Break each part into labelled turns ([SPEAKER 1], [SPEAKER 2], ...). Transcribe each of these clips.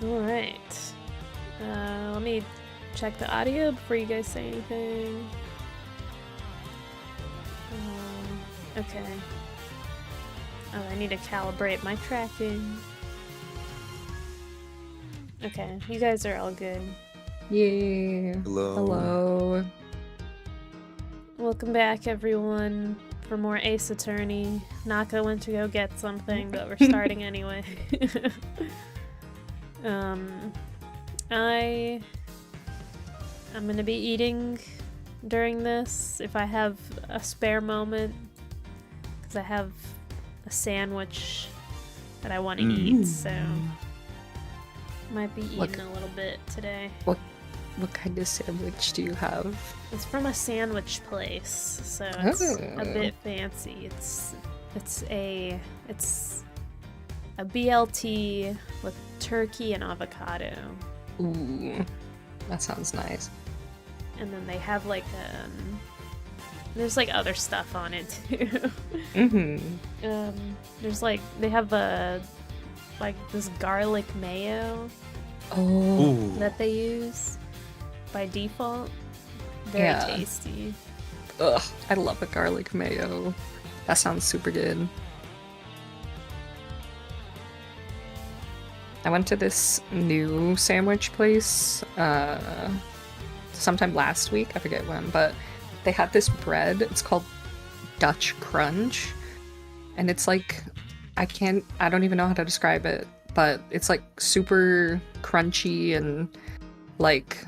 [SPEAKER 1] Alright. Let me check the audio before you guys say anything. Okay. Oh, I need to calibrate my tracking. Okay, you guys are all good.
[SPEAKER 2] Yeah.
[SPEAKER 3] Hello.
[SPEAKER 2] Hello.
[SPEAKER 1] Welcome back, everyone, for more Ace Attorney. Naka went to go get something, but we're starting anyway. I'm gonna be eating during this if I have a spare moment, because I have a sandwich that I want to eat, so might be eating a little bit today.
[SPEAKER 2] What kind of sandwich do you have?
[SPEAKER 1] It's from a sandwich place, so it's a bit fancy. It's a BLT with turkey and avocado.
[SPEAKER 2] Ooh, that sounds nice.
[SPEAKER 1] And then they have like there's like other stuff on it too. There's like they have like this garlic mayo that they use by default. Very tasty.
[SPEAKER 2] Ugh, I love a garlic mayo. That sounds super good. I went to this new sandwich place sometime last week, I forget when, but they had this bread. It's called Dutch Crunch, and it's like I don't even know how to describe it, but it's like super crunchy and like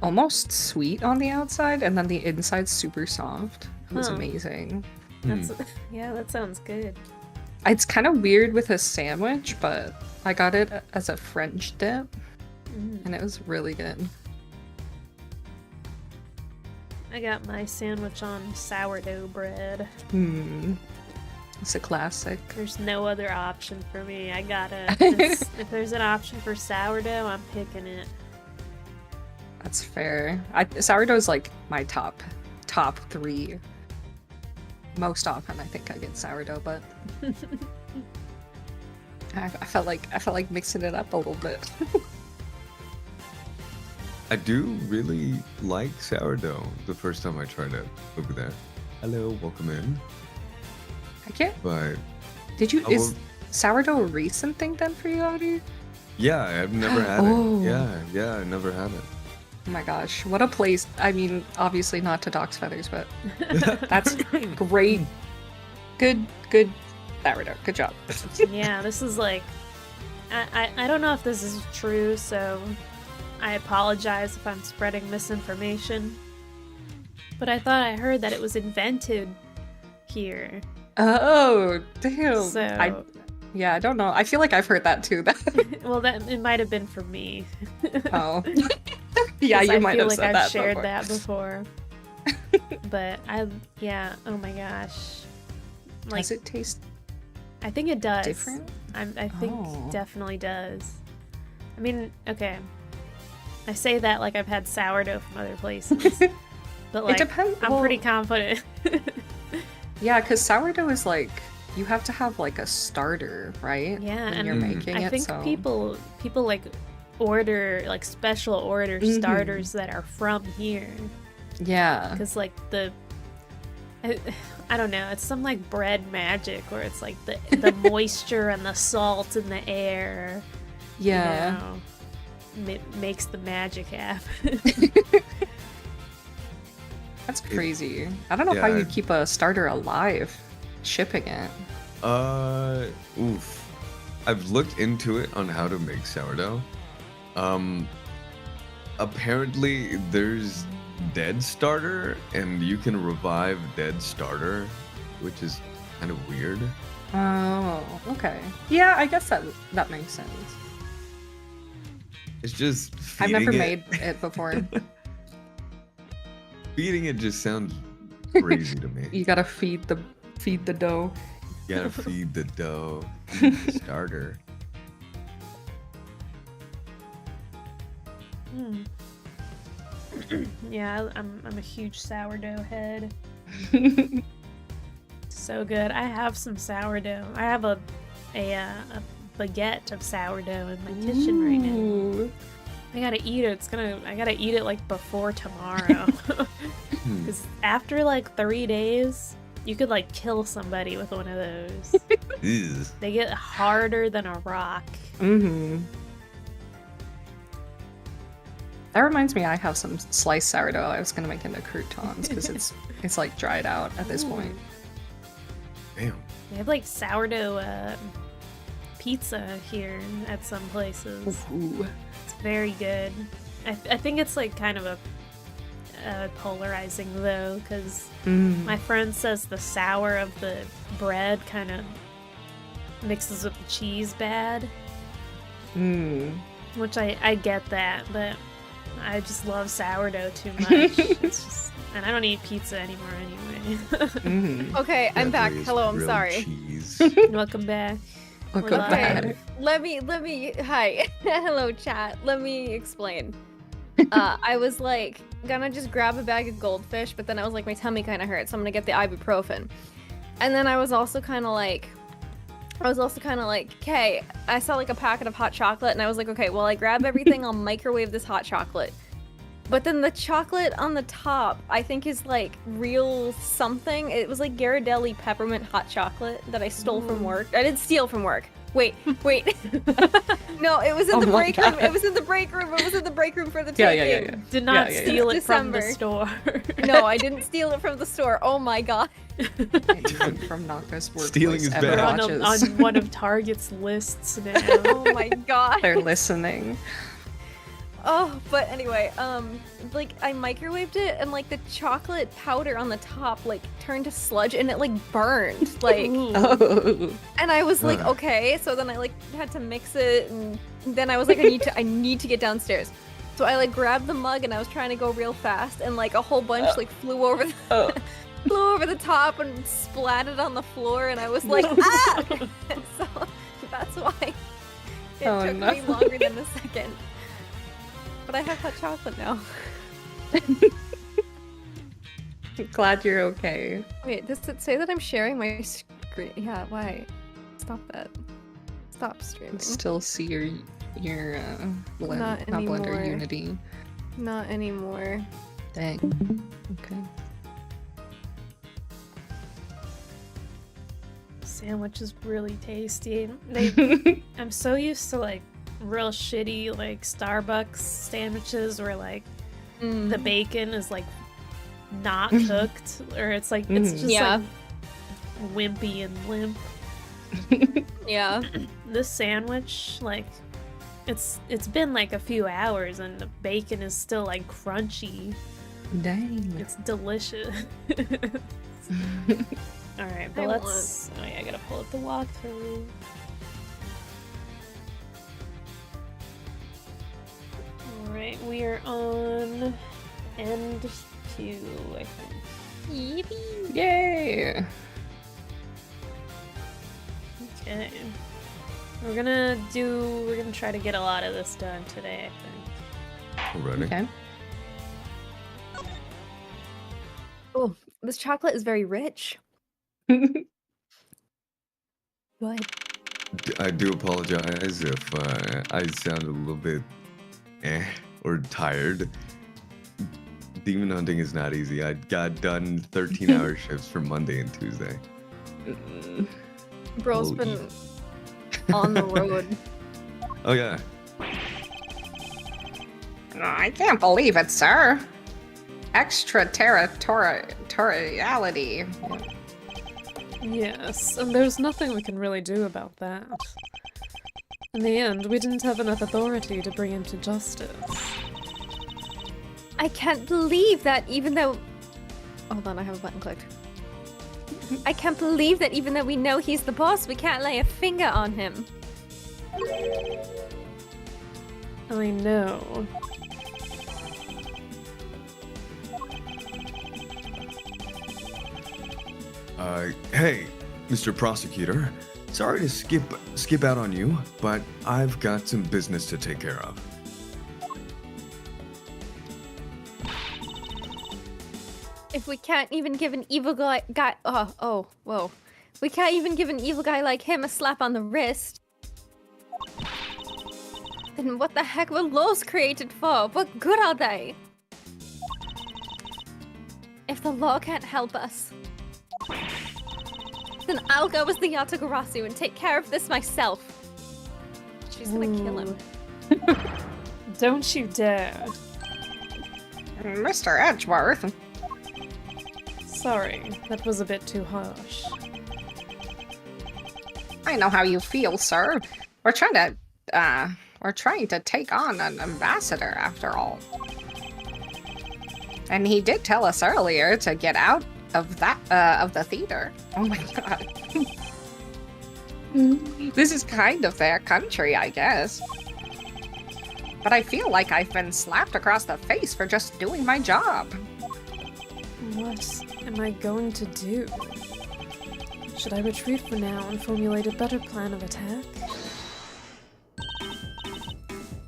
[SPEAKER 2] almost sweet on the outside, and then the inside's super soft. It was amazing.
[SPEAKER 1] Yeah, that sounds good.
[SPEAKER 2] It's kind of weird with a sandwich, but I got it as a French dip, and it was really good.
[SPEAKER 1] I got my sandwich on sourdough bread.
[SPEAKER 2] It's a classic.
[SPEAKER 1] There's no other option for me. I gotta. If there's an option for sourdough, I'm picking it.
[SPEAKER 2] That's fair. Sourdough is like my top 3. Most often, I think I get sourdough, but I felt like mixing it up a little bit.
[SPEAKER 3] I do really like sourdough. The first time I tried it over there. Hello, welcome in.
[SPEAKER 2] I can't.
[SPEAKER 3] But
[SPEAKER 2] is sourdough a recent thing then for you, Audie?
[SPEAKER 3] Yeah, I've never had it. Yeah, I never had it.
[SPEAKER 2] Oh my gosh, what a place. I mean, obviously not to dox feathers, but that's great. Good sourdough. Good job.
[SPEAKER 1] Yeah, this is like, I don't know if this is true, so I apologize if I'm spreading misinformation. But I thought I heard that it was invented here.
[SPEAKER 2] Oh, damn.
[SPEAKER 1] So,
[SPEAKER 2] I don't know. I feel like I've heard that too.
[SPEAKER 1] Well, it might have been for me.
[SPEAKER 2] Oh. Yeah, you might have said that.
[SPEAKER 1] I've shared that before. But oh my gosh. Like,
[SPEAKER 2] does it taste
[SPEAKER 1] I think it does.
[SPEAKER 2] different?
[SPEAKER 1] I think definitely does. I mean, okay. I say that like I've had sourdough from other places. But like,
[SPEAKER 2] it depends.
[SPEAKER 1] I'm pretty confident.
[SPEAKER 2] Yeah, because sourdough is like, you have to have like a starter, right?
[SPEAKER 1] Yeah,
[SPEAKER 2] when
[SPEAKER 1] and
[SPEAKER 2] you're making
[SPEAKER 1] I think people like order like special order starters that are from here.
[SPEAKER 2] Yeah.
[SPEAKER 1] Because like I don't know, it's some like bread magic where it's like the moisture and the salt in the air.
[SPEAKER 2] Yeah.
[SPEAKER 1] Makes the magic happen.
[SPEAKER 2] That's crazy. I don't know how you keep a starter alive shipping it.
[SPEAKER 3] I've looked into it on how to make sourdough. Apparently there's dead starter, and you can revive dead starter, which is kind of weird.
[SPEAKER 2] Oh, okay. Yeah, I guess that makes sense.
[SPEAKER 3] It's just
[SPEAKER 2] I've
[SPEAKER 3] feeding
[SPEAKER 2] never
[SPEAKER 3] it.
[SPEAKER 2] made it before.
[SPEAKER 3] Feeding it just sounds crazy to me.
[SPEAKER 2] You gotta feed the dough.
[SPEAKER 3] You gotta feed the dough, feed the starter.
[SPEAKER 1] Yeah, I'm a huge sourdough head. So good. I have some sourdough. I have a baguette of sourdough in my kitchen right now.
[SPEAKER 2] Ooh.
[SPEAKER 1] I gotta eat it. I gotta eat it like before tomorrow. Because after like 3 days, you could like kill somebody with one of those.
[SPEAKER 3] Ew.
[SPEAKER 1] They get harder than a rock.
[SPEAKER 2] Mm-hmm. That reminds me, I have some sliced sourdough I was gonna make into croutons because it's like dried out at this point.
[SPEAKER 3] Damn.
[SPEAKER 1] They have like sourdough pizza here at some places.
[SPEAKER 2] Ooh.
[SPEAKER 1] It's very good. I think it's like kind of a polarizing though, because my friend says the sour of the bread kind of mixes with the cheese bad. Which I get that, but I just love sourdough too much. It's just, and I don't eat pizza anymore anyway.
[SPEAKER 4] Okay, I'm back.
[SPEAKER 3] That is
[SPEAKER 4] Hello, I'm
[SPEAKER 3] grilled
[SPEAKER 4] sorry.
[SPEAKER 3] cheese.
[SPEAKER 1] Welcome back.
[SPEAKER 2] Welcome
[SPEAKER 1] We're live.
[SPEAKER 2] back.
[SPEAKER 4] Let me, hi. Hello, chat. Let me explain. I was like, gonna just grab a bag of goldfish, but then I was like, my tummy kind of hurts, so I'm gonna get the ibuprofen. And then I was also kind of like, okay, I saw like a packet of hot chocolate, and I was like, okay, well, I grab everything, I'll microwave this hot chocolate. But then the chocolate on the top, I think is like real something. It was like Ghirardelli peppermint hot chocolate that I stole from work. I didn't steal from work. Wait. No, it was in the break room. It was in the break room. It was in the break room for the taking.
[SPEAKER 2] Yeah.
[SPEAKER 1] Did not
[SPEAKER 2] Yeah.
[SPEAKER 1] steal it from the
[SPEAKER 4] December.
[SPEAKER 1] store.
[SPEAKER 4] No, I didn't steal it from the store. Oh my god.
[SPEAKER 2] Anyone from Naka's workplace
[SPEAKER 3] Stealing is
[SPEAKER 2] ever
[SPEAKER 3] bad.
[SPEAKER 1] We're
[SPEAKER 2] watches.
[SPEAKER 1] on one of Target's lists now.
[SPEAKER 4] Oh my god.
[SPEAKER 2] They're listening.
[SPEAKER 4] Oh, but anyway, like I microwaved it and like the chocolate powder on the top like turned to sludge and it like burned. Like
[SPEAKER 1] Ooh.
[SPEAKER 2] Oh.
[SPEAKER 4] and I was like,
[SPEAKER 3] Ugh.
[SPEAKER 4] okay, so then I like had to mix it and then I was like, I need to get downstairs. So I like grabbed the mug and I was trying to go real fast and like a whole bunch like flew over the top and splatted on the floor and I was like, ah! So that's why it
[SPEAKER 2] Oh,
[SPEAKER 4] took
[SPEAKER 2] no.
[SPEAKER 4] me longer than a second. But I have hot chocolate now.
[SPEAKER 2] Glad you're okay.
[SPEAKER 4] Wait, does it say that I'm sharing my screen? Yeah, why? Stop that. Stop streaming.
[SPEAKER 2] Still see your blend,
[SPEAKER 4] Not
[SPEAKER 2] not Blender,
[SPEAKER 4] anymore.
[SPEAKER 2] Unity.
[SPEAKER 4] Not anymore.
[SPEAKER 2] Dang. Okay.
[SPEAKER 1] Sandwich is really tasty. I'm so used to like real shitty like Starbucks sandwiches where like the bacon is like not cooked or it's like it's just
[SPEAKER 4] Yeah.
[SPEAKER 1] like wimpy and limp.
[SPEAKER 4] Yeah.
[SPEAKER 1] This sandwich, like it's been like a few hours and the bacon is still like crunchy.
[SPEAKER 2] Dang.
[SPEAKER 1] It's delicious. Alright, but
[SPEAKER 4] I
[SPEAKER 1] let's oh yeah, I gotta pull up the walkthrough. Alright, we are on end 2, I think.
[SPEAKER 4] Yippee.
[SPEAKER 2] Yay!
[SPEAKER 1] Okay. We're gonna try to get a lot of this done today, I think.
[SPEAKER 3] Already.
[SPEAKER 2] Okay.
[SPEAKER 4] Oh, this chocolate is very rich. Go ahead.
[SPEAKER 3] I do apologize if I sound a little bit or tired. Demon hunting is not easy. I got done 13-hour shifts for Monday and Tuesday.
[SPEAKER 4] Bro's
[SPEAKER 3] Oh,
[SPEAKER 4] been on the road.
[SPEAKER 3] Oh yeah.
[SPEAKER 2] I can't believe it, sir. Extraterritoriality.
[SPEAKER 1] Yes, and there's nothing we can really do about that. In the end, we didn't have enough authority to bring him to justice.
[SPEAKER 4] I can't believe that even though... Hold on, I have a button clicked. I can't believe that even though we know he's the boss, we can't lay a finger on him.
[SPEAKER 1] I know.
[SPEAKER 3] Hey, Mr. Prosecutor. Sorry to skip out on you, but I've got some business to take care of.
[SPEAKER 4] If we can't even give an evil guy whoa. We can't even give an evil guy like him a slap on the wrist. Then what the heck were laws created for? What good are they? If the law can't help us, then I'll go as the Yatagarasu and take care of this myself. She's gonna kill him.
[SPEAKER 1] Don't you dare.
[SPEAKER 2] Mr. Edgeworth.
[SPEAKER 1] Sorry, that was a bit too harsh.
[SPEAKER 2] I know how you feel, sir. We're trying to take on an ambassador after all. And he did tell us earlier to get out of the theater. Oh my god. This is kind of their country, I guess. But I feel like I've been slapped across the face for just doing my job.
[SPEAKER 1] What am I going to do? Should I retreat for now and formulate a better plan of attack?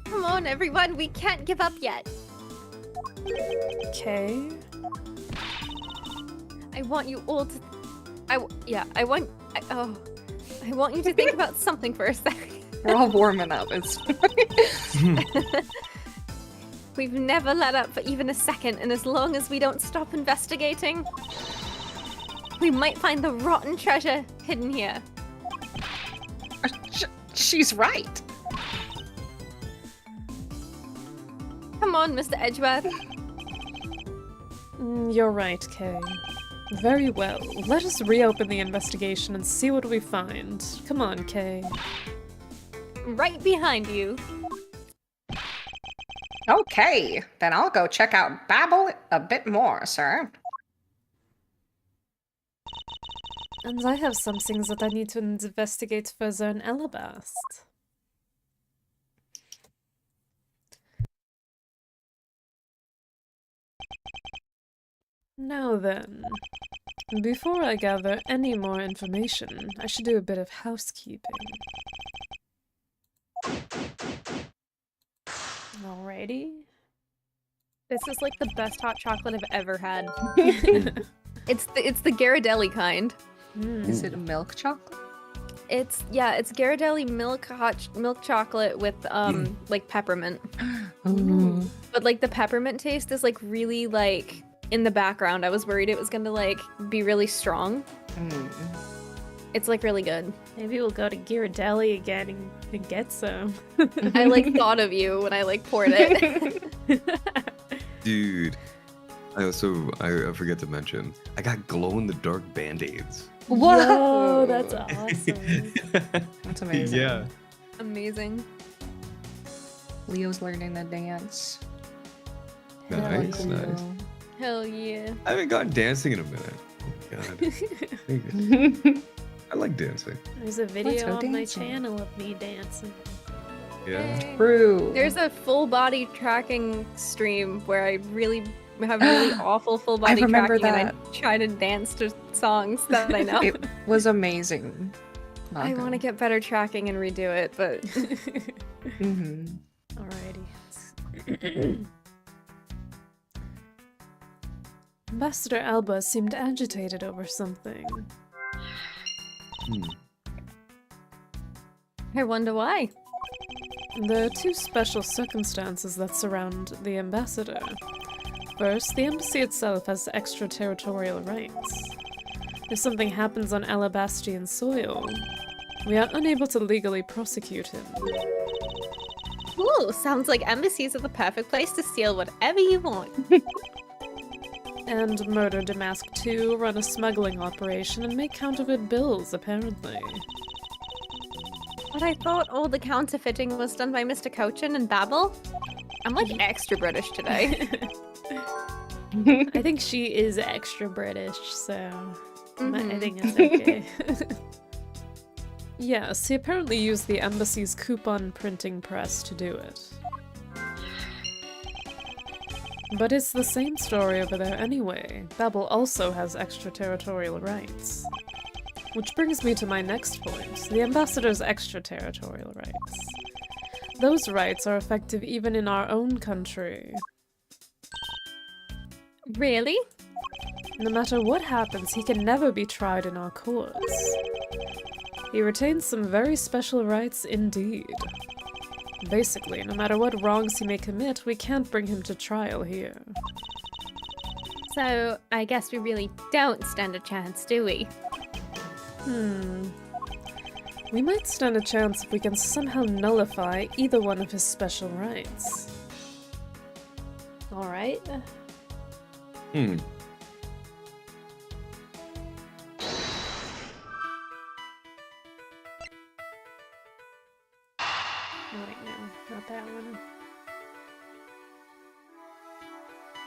[SPEAKER 4] Come on, everyone, we can't give up yet.
[SPEAKER 1] Okay.
[SPEAKER 4] I want you all to. I want you to think about something for a second.
[SPEAKER 2] We're all warming up. It's
[SPEAKER 4] We've never let up for even a second, and as long as we don't stop investigating, we might find the rotten treasure hidden here.
[SPEAKER 2] She's right.
[SPEAKER 4] Come on, Mr. Edgeworth.
[SPEAKER 1] You're right, Kay. Very well. Let us reopen the investigation and see what we find. Come on, Kay.
[SPEAKER 4] Right behind you.
[SPEAKER 2] Okay, then I'll go check out Babel a bit more, sir.
[SPEAKER 1] And I have some things that I need to investigate further in Alabast. Now then, before I gather any more information, I should do a bit of housekeeping. Alrighty.
[SPEAKER 4] This is like the best hot chocolate I've ever had. It's the Ghirardelli kind.
[SPEAKER 2] Is it a milk chocolate?
[SPEAKER 4] It's Ghirardelli milk chocolate with like peppermint.
[SPEAKER 2] Ooh.
[SPEAKER 4] But like the peppermint taste is like really like in the background. I was worried it was gonna like be really strong. It's like really good.
[SPEAKER 1] Maybe we'll go to Ghirardelli again and get some.
[SPEAKER 4] I like thought of you when I like poured it.
[SPEAKER 3] Dude, I forget to mention, I got glow-in-the-dark Band-Aids.
[SPEAKER 1] Whoa, that's awesome.
[SPEAKER 2] That's amazing.
[SPEAKER 3] Yeah.
[SPEAKER 4] Amazing.
[SPEAKER 2] Leo's learning to dance.
[SPEAKER 3] Nice,
[SPEAKER 1] Hell
[SPEAKER 3] nice.
[SPEAKER 4] Hell yeah.
[SPEAKER 3] I haven't gone dancing in a minute. Oh, God. Thank you. I like dancing.
[SPEAKER 1] There's a video
[SPEAKER 2] go
[SPEAKER 1] on my
[SPEAKER 2] dancing.
[SPEAKER 1] channel of me dancing.
[SPEAKER 3] Yeah.
[SPEAKER 4] Yay.
[SPEAKER 2] True.
[SPEAKER 4] There's a full body tracking stream where I really have really awful full body
[SPEAKER 2] remember
[SPEAKER 4] tracking
[SPEAKER 2] that.
[SPEAKER 4] and I try to dance to songs that I know.
[SPEAKER 2] It was amazing.
[SPEAKER 4] I want to get better tracking and redo it, but
[SPEAKER 2] Mm-hmm.
[SPEAKER 1] Alrighty. Ambassador Alba seemed agitated over something.
[SPEAKER 4] I wonder why.
[SPEAKER 1] There are two special circumstances that surround the ambassador. First, the embassy itself has extraterritorial rights. If something happens on Alabastian soil, we are unable to legally prosecute him.
[SPEAKER 4] Ooh, sounds like embassies are the perfect place to steal whatever you want.
[SPEAKER 1] And Murder Damask 2 run a smuggling operation and make counterfeit bills, apparently.
[SPEAKER 4] But I thought all the counterfeiting was done by Mr. Cochin and Babel. I'm like extra British today.
[SPEAKER 1] I think she is extra British, so I think it's okay. Yes, he apparently used the embassy's coupon printing press to do it. But it's the same story over there anyway. Babel also has extraterritorial rights. Which brings me to my next point, the ambassador's extraterritorial rights. Those rights are effective even in our own country.
[SPEAKER 4] Really?
[SPEAKER 1] No matter what happens, he can never be tried in our courts. He retains some very special rights indeed. Basically, no matter what wrongs he may commit, we can't bring him to trial here.
[SPEAKER 4] So, I guess we really don't stand a chance, do we?
[SPEAKER 1] We might stand a chance if we can somehow nullify either one of his special rights.
[SPEAKER 4] Alright.
[SPEAKER 3] Hmm.
[SPEAKER 1] Oh, wait, no, not that one.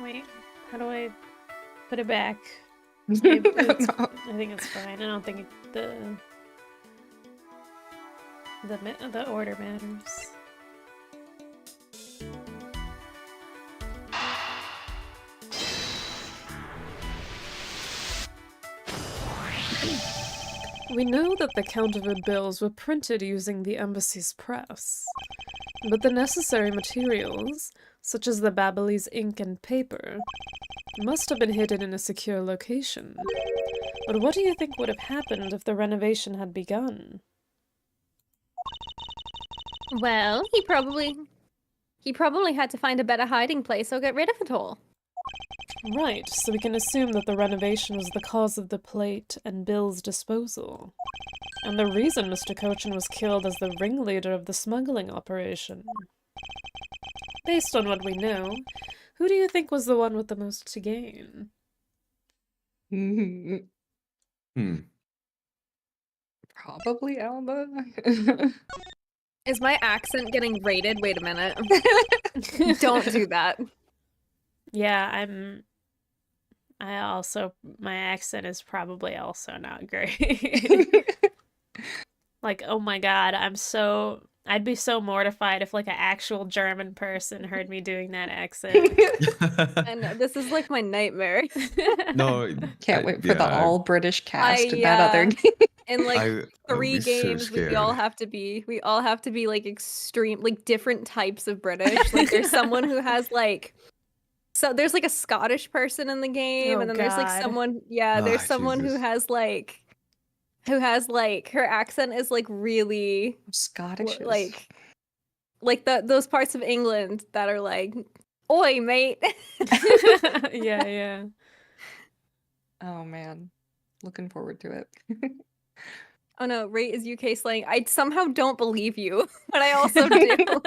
[SPEAKER 1] Wait, how do I put it back?
[SPEAKER 2] No.
[SPEAKER 1] I think it's fine. I don't think the order matters. We know that the counterfeit bills were printed using the embassy's press, but the necessary materials, such as the Babyliss ink and paper, must have been hidden in a secure location. But what do you think would have happened if the renovation had begun?
[SPEAKER 4] Well, he probably had to find a better hiding place or get rid of it all.
[SPEAKER 1] Right, so we can assume that the renovation was the cause of the plate and Bill's disposal. And the reason Mr. Cochin was killed as the ringleader of the smuggling operation. Based on what we know, who do you think was the one with the most to gain?
[SPEAKER 3] Hmm.
[SPEAKER 2] Probably Alba.
[SPEAKER 4] Is my accent getting rated? Wait a minute. Don't do that.
[SPEAKER 1] Yeah, my accent is probably also not great. Like, oh my god, I'd be so mortified if like an actual German person heard me doing that accent.
[SPEAKER 4] And this is like my nightmare.
[SPEAKER 3] No,
[SPEAKER 2] Can't wait for the
[SPEAKER 3] yeah,
[SPEAKER 2] all British cast in that
[SPEAKER 4] yeah.
[SPEAKER 2] other game.
[SPEAKER 4] In like
[SPEAKER 3] I would
[SPEAKER 4] 3
[SPEAKER 3] be so
[SPEAKER 4] games, we all
[SPEAKER 3] scared.
[SPEAKER 4] have to be like extreme, like different types of British. Like there's someone who has like, so there's like a Scottish person in the game,
[SPEAKER 1] Oh,
[SPEAKER 4] and then there's like
[SPEAKER 1] God.
[SPEAKER 4] someone, yeah, there's
[SPEAKER 3] Ah,
[SPEAKER 4] someone
[SPEAKER 3] Jesus.
[SPEAKER 4] who has like her accent is like really
[SPEAKER 2] Scottish is...
[SPEAKER 4] like those parts of England that are like, oi mate.
[SPEAKER 1] Yeah.
[SPEAKER 2] Oh man. Looking forward to it.
[SPEAKER 4] Oh no, rate is UK slang. I somehow don't believe you, but I also do.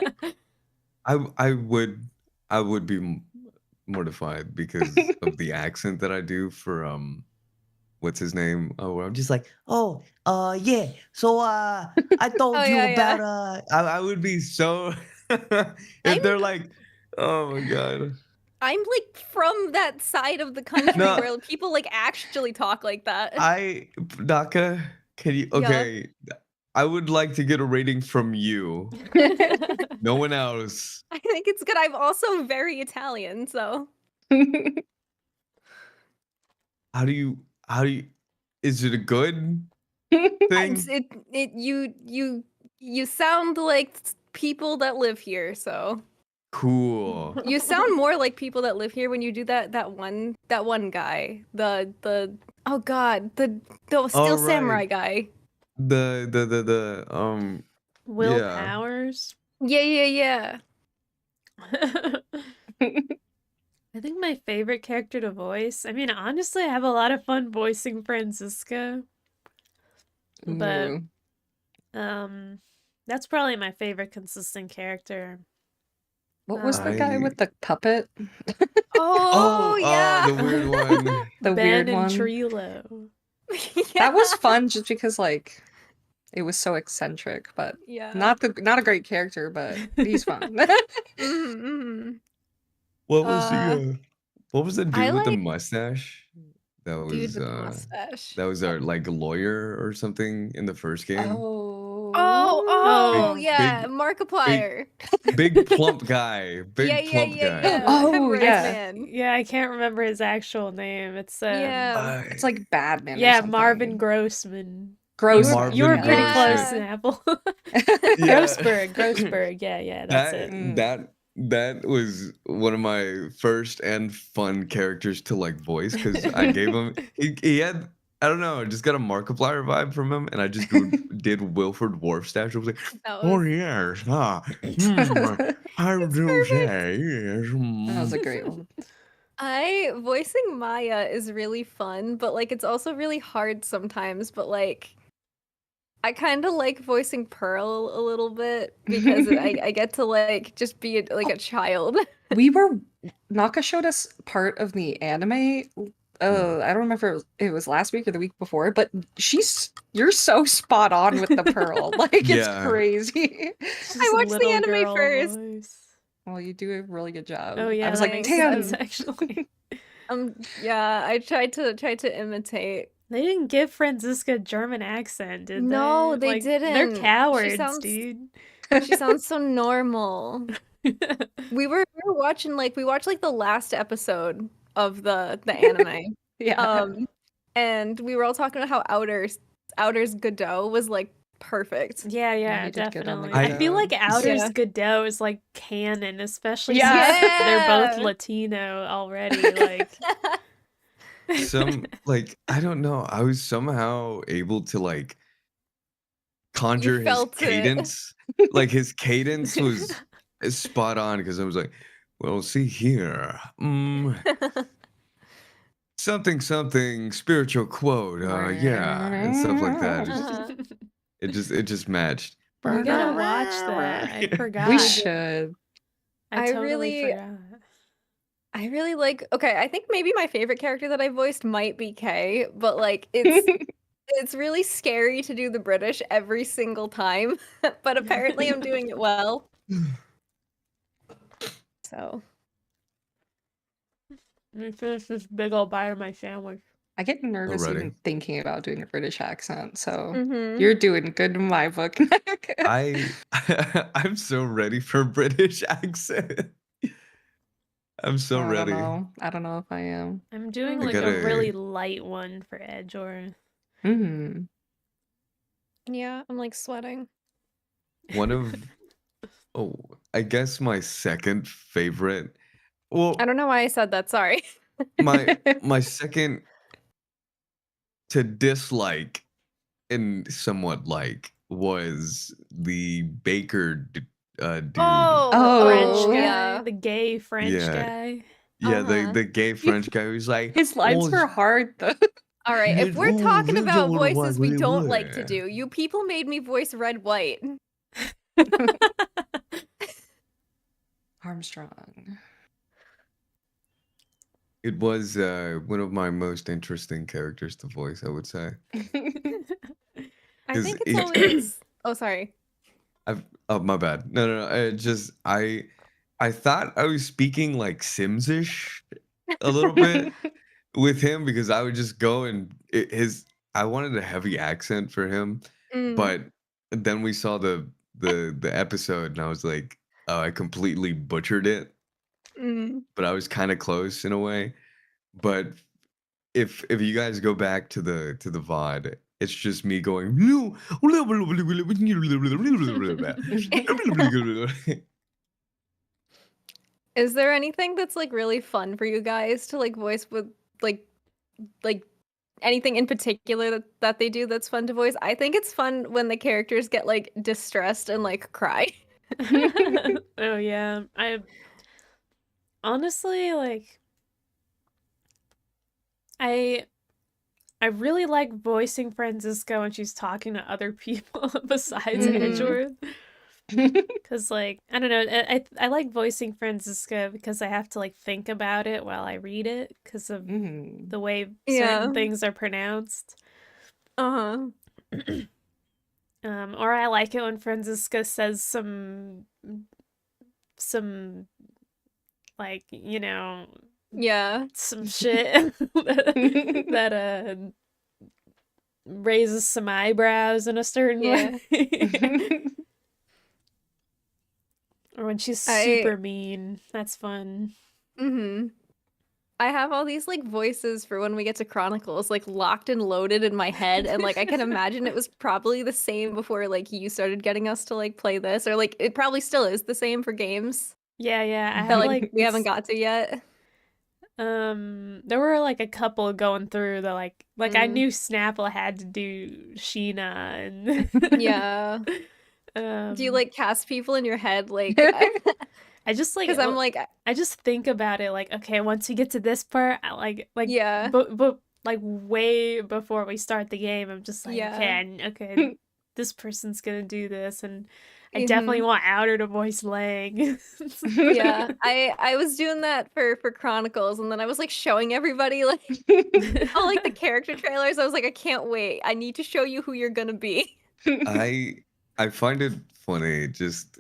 [SPEAKER 3] I would be mortified because of the accent that I do for what's his name? Oh, I'm just like,
[SPEAKER 5] Oh, yeah. So, I told
[SPEAKER 4] Oh,
[SPEAKER 5] you
[SPEAKER 4] yeah, yeah.
[SPEAKER 5] about,
[SPEAKER 3] I would be so if
[SPEAKER 4] I'm-
[SPEAKER 3] they're like, oh my god.
[SPEAKER 4] I'm like from that side of the country
[SPEAKER 3] No.
[SPEAKER 4] where people like actually talk like that.
[SPEAKER 3] Naka, can you
[SPEAKER 4] Yeah.
[SPEAKER 3] okay? I would like to get a rating from you. No one else.
[SPEAKER 4] I think it's good. I'm also very Italian, so
[SPEAKER 3] How do you is it a good thing?
[SPEAKER 4] you sound like people that live here, so
[SPEAKER 3] Cool.
[SPEAKER 4] you sound more like people that live here when you do that one guy. The oh god, the Steel Samurai
[SPEAKER 3] right.
[SPEAKER 4] guy.
[SPEAKER 3] The
[SPEAKER 1] Will
[SPEAKER 3] Yeah.
[SPEAKER 1] Powers?
[SPEAKER 4] Yeah.
[SPEAKER 1] I think my favorite character to voice, I mean, honestly, I have a lot of fun voicing Franziska. But,
[SPEAKER 2] Ooh.
[SPEAKER 1] that's probably my favorite consistent character.
[SPEAKER 2] What was the guy with the puppet?
[SPEAKER 4] Oh, yeah.
[SPEAKER 3] the weird one.
[SPEAKER 2] The
[SPEAKER 1] Ben
[SPEAKER 2] weird
[SPEAKER 1] and
[SPEAKER 2] one.
[SPEAKER 1] Trilo.
[SPEAKER 2] That was fun just because like it was so eccentric, but
[SPEAKER 4] Yeah.
[SPEAKER 2] not a great character, but he's fun.
[SPEAKER 4] Mm-hmm.
[SPEAKER 3] What was the dude
[SPEAKER 4] I
[SPEAKER 3] with the
[SPEAKER 4] like-
[SPEAKER 3] mustache? That was
[SPEAKER 4] Dude with the mustache.
[SPEAKER 3] that was our like lawyer or something in the first game.
[SPEAKER 4] Oh,
[SPEAKER 3] Big-
[SPEAKER 4] yeah,
[SPEAKER 3] big-
[SPEAKER 4] Markiplier.
[SPEAKER 3] Big plump guy. Big
[SPEAKER 4] yeah,
[SPEAKER 3] plump guy.
[SPEAKER 4] yeah.
[SPEAKER 2] Oh,
[SPEAKER 4] Hemorrhoid
[SPEAKER 2] yeah.
[SPEAKER 4] Man.
[SPEAKER 1] Yeah, I can't remember his actual name. It's
[SPEAKER 4] Yeah.
[SPEAKER 2] It's like Badman. or
[SPEAKER 1] yeah,
[SPEAKER 2] something.
[SPEAKER 1] Marvin Grossman.
[SPEAKER 2] Gross.
[SPEAKER 3] Marvin
[SPEAKER 1] You were pretty
[SPEAKER 4] Grossman.
[SPEAKER 1] close,
[SPEAKER 4] Yeah.
[SPEAKER 1] Apple.
[SPEAKER 3] Yeah.
[SPEAKER 1] Grossberg. Yeah, that's it.
[SPEAKER 3] That was one of my first and fun characters to like voice because I gave him he had I don't know. I just got a Markiplier vibe from him, and I just did Wilford Warfstache. I was like,
[SPEAKER 4] That
[SPEAKER 3] oh
[SPEAKER 4] was
[SPEAKER 3] yes, I
[SPEAKER 4] It's
[SPEAKER 3] do
[SPEAKER 4] perfect.
[SPEAKER 3] say yes.
[SPEAKER 2] That was a great one.
[SPEAKER 4] Voicing Maya is really fun, but like it's also really hard sometimes, but like I kind of like voicing Pearl a little bit because I get to like just be like a child.
[SPEAKER 2] Naka showed us part of the anime. I don't remember if it was last week or the week before, but you're so spot on with the Pearl. Like, it's
[SPEAKER 3] Yeah.
[SPEAKER 2] crazy.
[SPEAKER 1] Just
[SPEAKER 4] watched the
[SPEAKER 1] little
[SPEAKER 4] anime
[SPEAKER 1] girl
[SPEAKER 4] first.
[SPEAKER 1] voice.
[SPEAKER 2] Well, you do a really good job.
[SPEAKER 1] Oh yeah,
[SPEAKER 2] I was
[SPEAKER 1] that
[SPEAKER 2] like,
[SPEAKER 1] makes
[SPEAKER 2] damn.
[SPEAKER 1] sense actually.
[SPEAKER 4] Yeah, I tried to imitate.
[SPEAKER 1] They didn't give Franziska a German accent, did
[SPEAKER 4] No,
[SPEAKER 1] they?
[SPEAKER 4] they
[SPEAKER 1] Like, They're
[SPEAKER 4] didn't. She
[SPEAKER 1] cowards,
[SPEAKER 4] sounds
[SPEAKER 1] dude.
[SPEAKER 4] she sounds so normal. We were watching like we watched like the last episode of the anime.
[SPEAKER 2] Yeah.
[SPEAKER 4] And we were all talking about how Outer's Godot was like perfect.
[SPEAKER 1] Yeah,
[SPEAKER 2] Yeah,
[SPEAKER 1] yeah,
[SPEAKER 2] he did good on the
[SPEAKER 1] definitely. I feel
[SPEAKER 2] Godot.
[SPEAKER 1] like Outer's
[SPEAKER 4] Yeah.
[SPEAKER 1] Godot is like canon, especially
[SPEAKER 2] Yeah.
[SPEAKER 1] since they're both
[SPEAKER 4] Yeah.
[SPEAKER 1] Latino already. Like,
[SPEAKER 3] I don't know. I was somehow able to like conjure his
[SPEAKER 4] felt it.
[SPEAKER 3] cadence. Like his cadence was spot on because I was like, well, see here. Something spiritual quote. Yeah, and stuff like that.
[SPEAKER 4] Uh-huh.
[SPEAKER 3] It just matched.
[SPEAKER 1] we gotta watch that. I forgot.
[SPEAKER 2] We should.
[SPEAKER 1] I
[SPEAKER 4] I
[SPEAKER 1] totally
[SPEAKER 4] really-
[SPEAKER 1] forgot.
[SPEAKER 4] I really like okay, I think maybe my favorite character that I voiced might be Kay, but like it's really scary to do the British every single time, but apparently I'm doing it well. So,
[SPEAKER 1] Let me finish this big old bite of my sandwich.
[SPEAKER 2] I get nervous
[SPEAKER 3] Alrighty.
[SPEAKER 2] even thinking about doing a British accent, so
[SPEAKER 4] mhm.
[SPEAKER 2] you're doing good in my book.
[SPEAKER 3] I'm so ready for British accent. I'm so ready.
[SPEAKER 2] I don't know if I am.
[SPEAKER 1] I'm doing
[SPEAKER 4] I
[SPEAKER 1] like
[SPEAKER 3] gotta-
[SPEAKER 1] a really light one for Edgeworth.
[SPEAKER 2] Mm.
[SPEAKER 4] Yeah, I'm like sweating.
[SPEAKER 3] One of I guess my second favorite. Well,
[SPEAKER 4] I don't know why I said that, sorry.
[SPEAKER 3] my second to dislike and somewhat like was the baker dude.
[SPEAKER 4] Oh,
[SPEAKER 2] Oh,
[SPEAKER 1] French guy,
[SPEAKER 4] yeah.
[SPEAKER 1] the gay French
[SPEAKER 3] Yeah.
[SPEAKER 1] guy.
[SPEAKER 3] Yeah,
[SPEAKER 4] Uh-huh.
[SPEAKER 3] the gay French guy who's like
[SPEAKER 2] His lines
[SPEAKER 3] "Oh,
[SPEAKER 2] were hard though.
[SPEAKER 4] All right, if we're
[SPEAKER 3] Oh,
[SPEAKER 4] talking
[SPEAKER 3] really
[SPEAKER 4] about
[SPEAKER 3] don't wanna
[SPEAKER 4] voices we
[SPEAKER 3] really
[SPEAKER 4] don't like to
[SPEAKER 3] would.
[SPEAKER 4] do, you people made me voice Red White.
[SPEAKER 2] Armstrong.
[SPEAKER 3] It was one of my most interesting characters to voice, I would say.
[SPEAKER 4] I
[SPEAKER 3] 'Cause
[SPEAKER 4] think it's
[SPEAKER 3] it-
[SPEAKER 4] always Oh, sorry.
[SPEAKER 3] Oh, my bad. No. I thought I was speaking like Sims-ish a little bit with him because I would just go and I wanted a heavy accent for him,
[SPEAKER 4] Mm.
[SPEAKER 3] but then we saw the episode and I was like, oh, I completely butchered it,
[SPEAKER 4] Mm.
[SPEAKER 3] but I was kind of close in a way. But if you guys go back to the VOD, it's just me going no.
[SPEAKER 4] Is there anything that's like really fun for you guys to like voice with like anything in particular that they do that's fun to voice? I think it's fun when the characters get like distressed and like cry.
[SPEAKER 1] Oh yeah. I honestly like I really like voicing Franziska when she's talking to other people besides
[SPEAKER 4] Mhm.
[SPEAKER 1] Edgeworth. Because, like, I don't know, I like voicing Franziska because I have to, like, think about it while I read it because of
[SPEAKER 2] Mhm.
[SPEAKER 1] the way
[SPEAKER 4] Yeah.
[SPEAKER 1] certain things are pronounced.
[SPEAKER 4] Uh-huh.
[SPEAKER 1] Or I like it when Franziska says some, like, you know,
[SPEAKER 4] Yeah.
[SPEAKER 1] some shit that raises some eyebrows in a certain
[SPEAKER 4] Yeah.
[SPEAKER 1] way. Or when she's
[SPEAKER 4] I-
[SPEAKER 1] super mean. That's fun.
[SPEAKER 4] Mm-hmm. I have all these like voices for when we get to Chronicles, like locked and loaded in my head, and like I can imagine it was probably the same before like you started getting us to like play this, or like it probably still is the same for games
[SPEAKER 1] Yeah, I
[SPEAKER 4] that
[SPEAKER 1] have
[SPEAKER 4] like
[SPEAKER 1] like
[SPEAKER 4] we haven't got to yet.
[SPEAKER 1] There were like a couple going through the like I
[SPEAKER 4] Mm.
[SPEAKER 1] knew Snapple had to do Sheena and
[SPEAKER 4] Yeah. Do you like cast people in your head? Like,
[SPEAKER 1] I just like
[SPEAKER 4] because I'm like,
[SPEAKER 1] I just think about it like, okay, once you get to this part, I
[SPEAKER 4] yeah,
[SPEAKER 1] but like way before we start the game, I'm just like,
[SPEAKER 4] yeah.
[SPEAKER 1] okay, this person's gonna do this, and I definitely
[SPEAKER 4] Mhm.
[SPEAKER 1] want Outer to voice Lang.
[SPEAKER 4] Yeah, I was doing that for Chronicles, and then I was like showing everybody like all like the character trailers. I was like, I can't wait. I need to show you who you're gonna be.
[SPEAKER 3] I find it funny just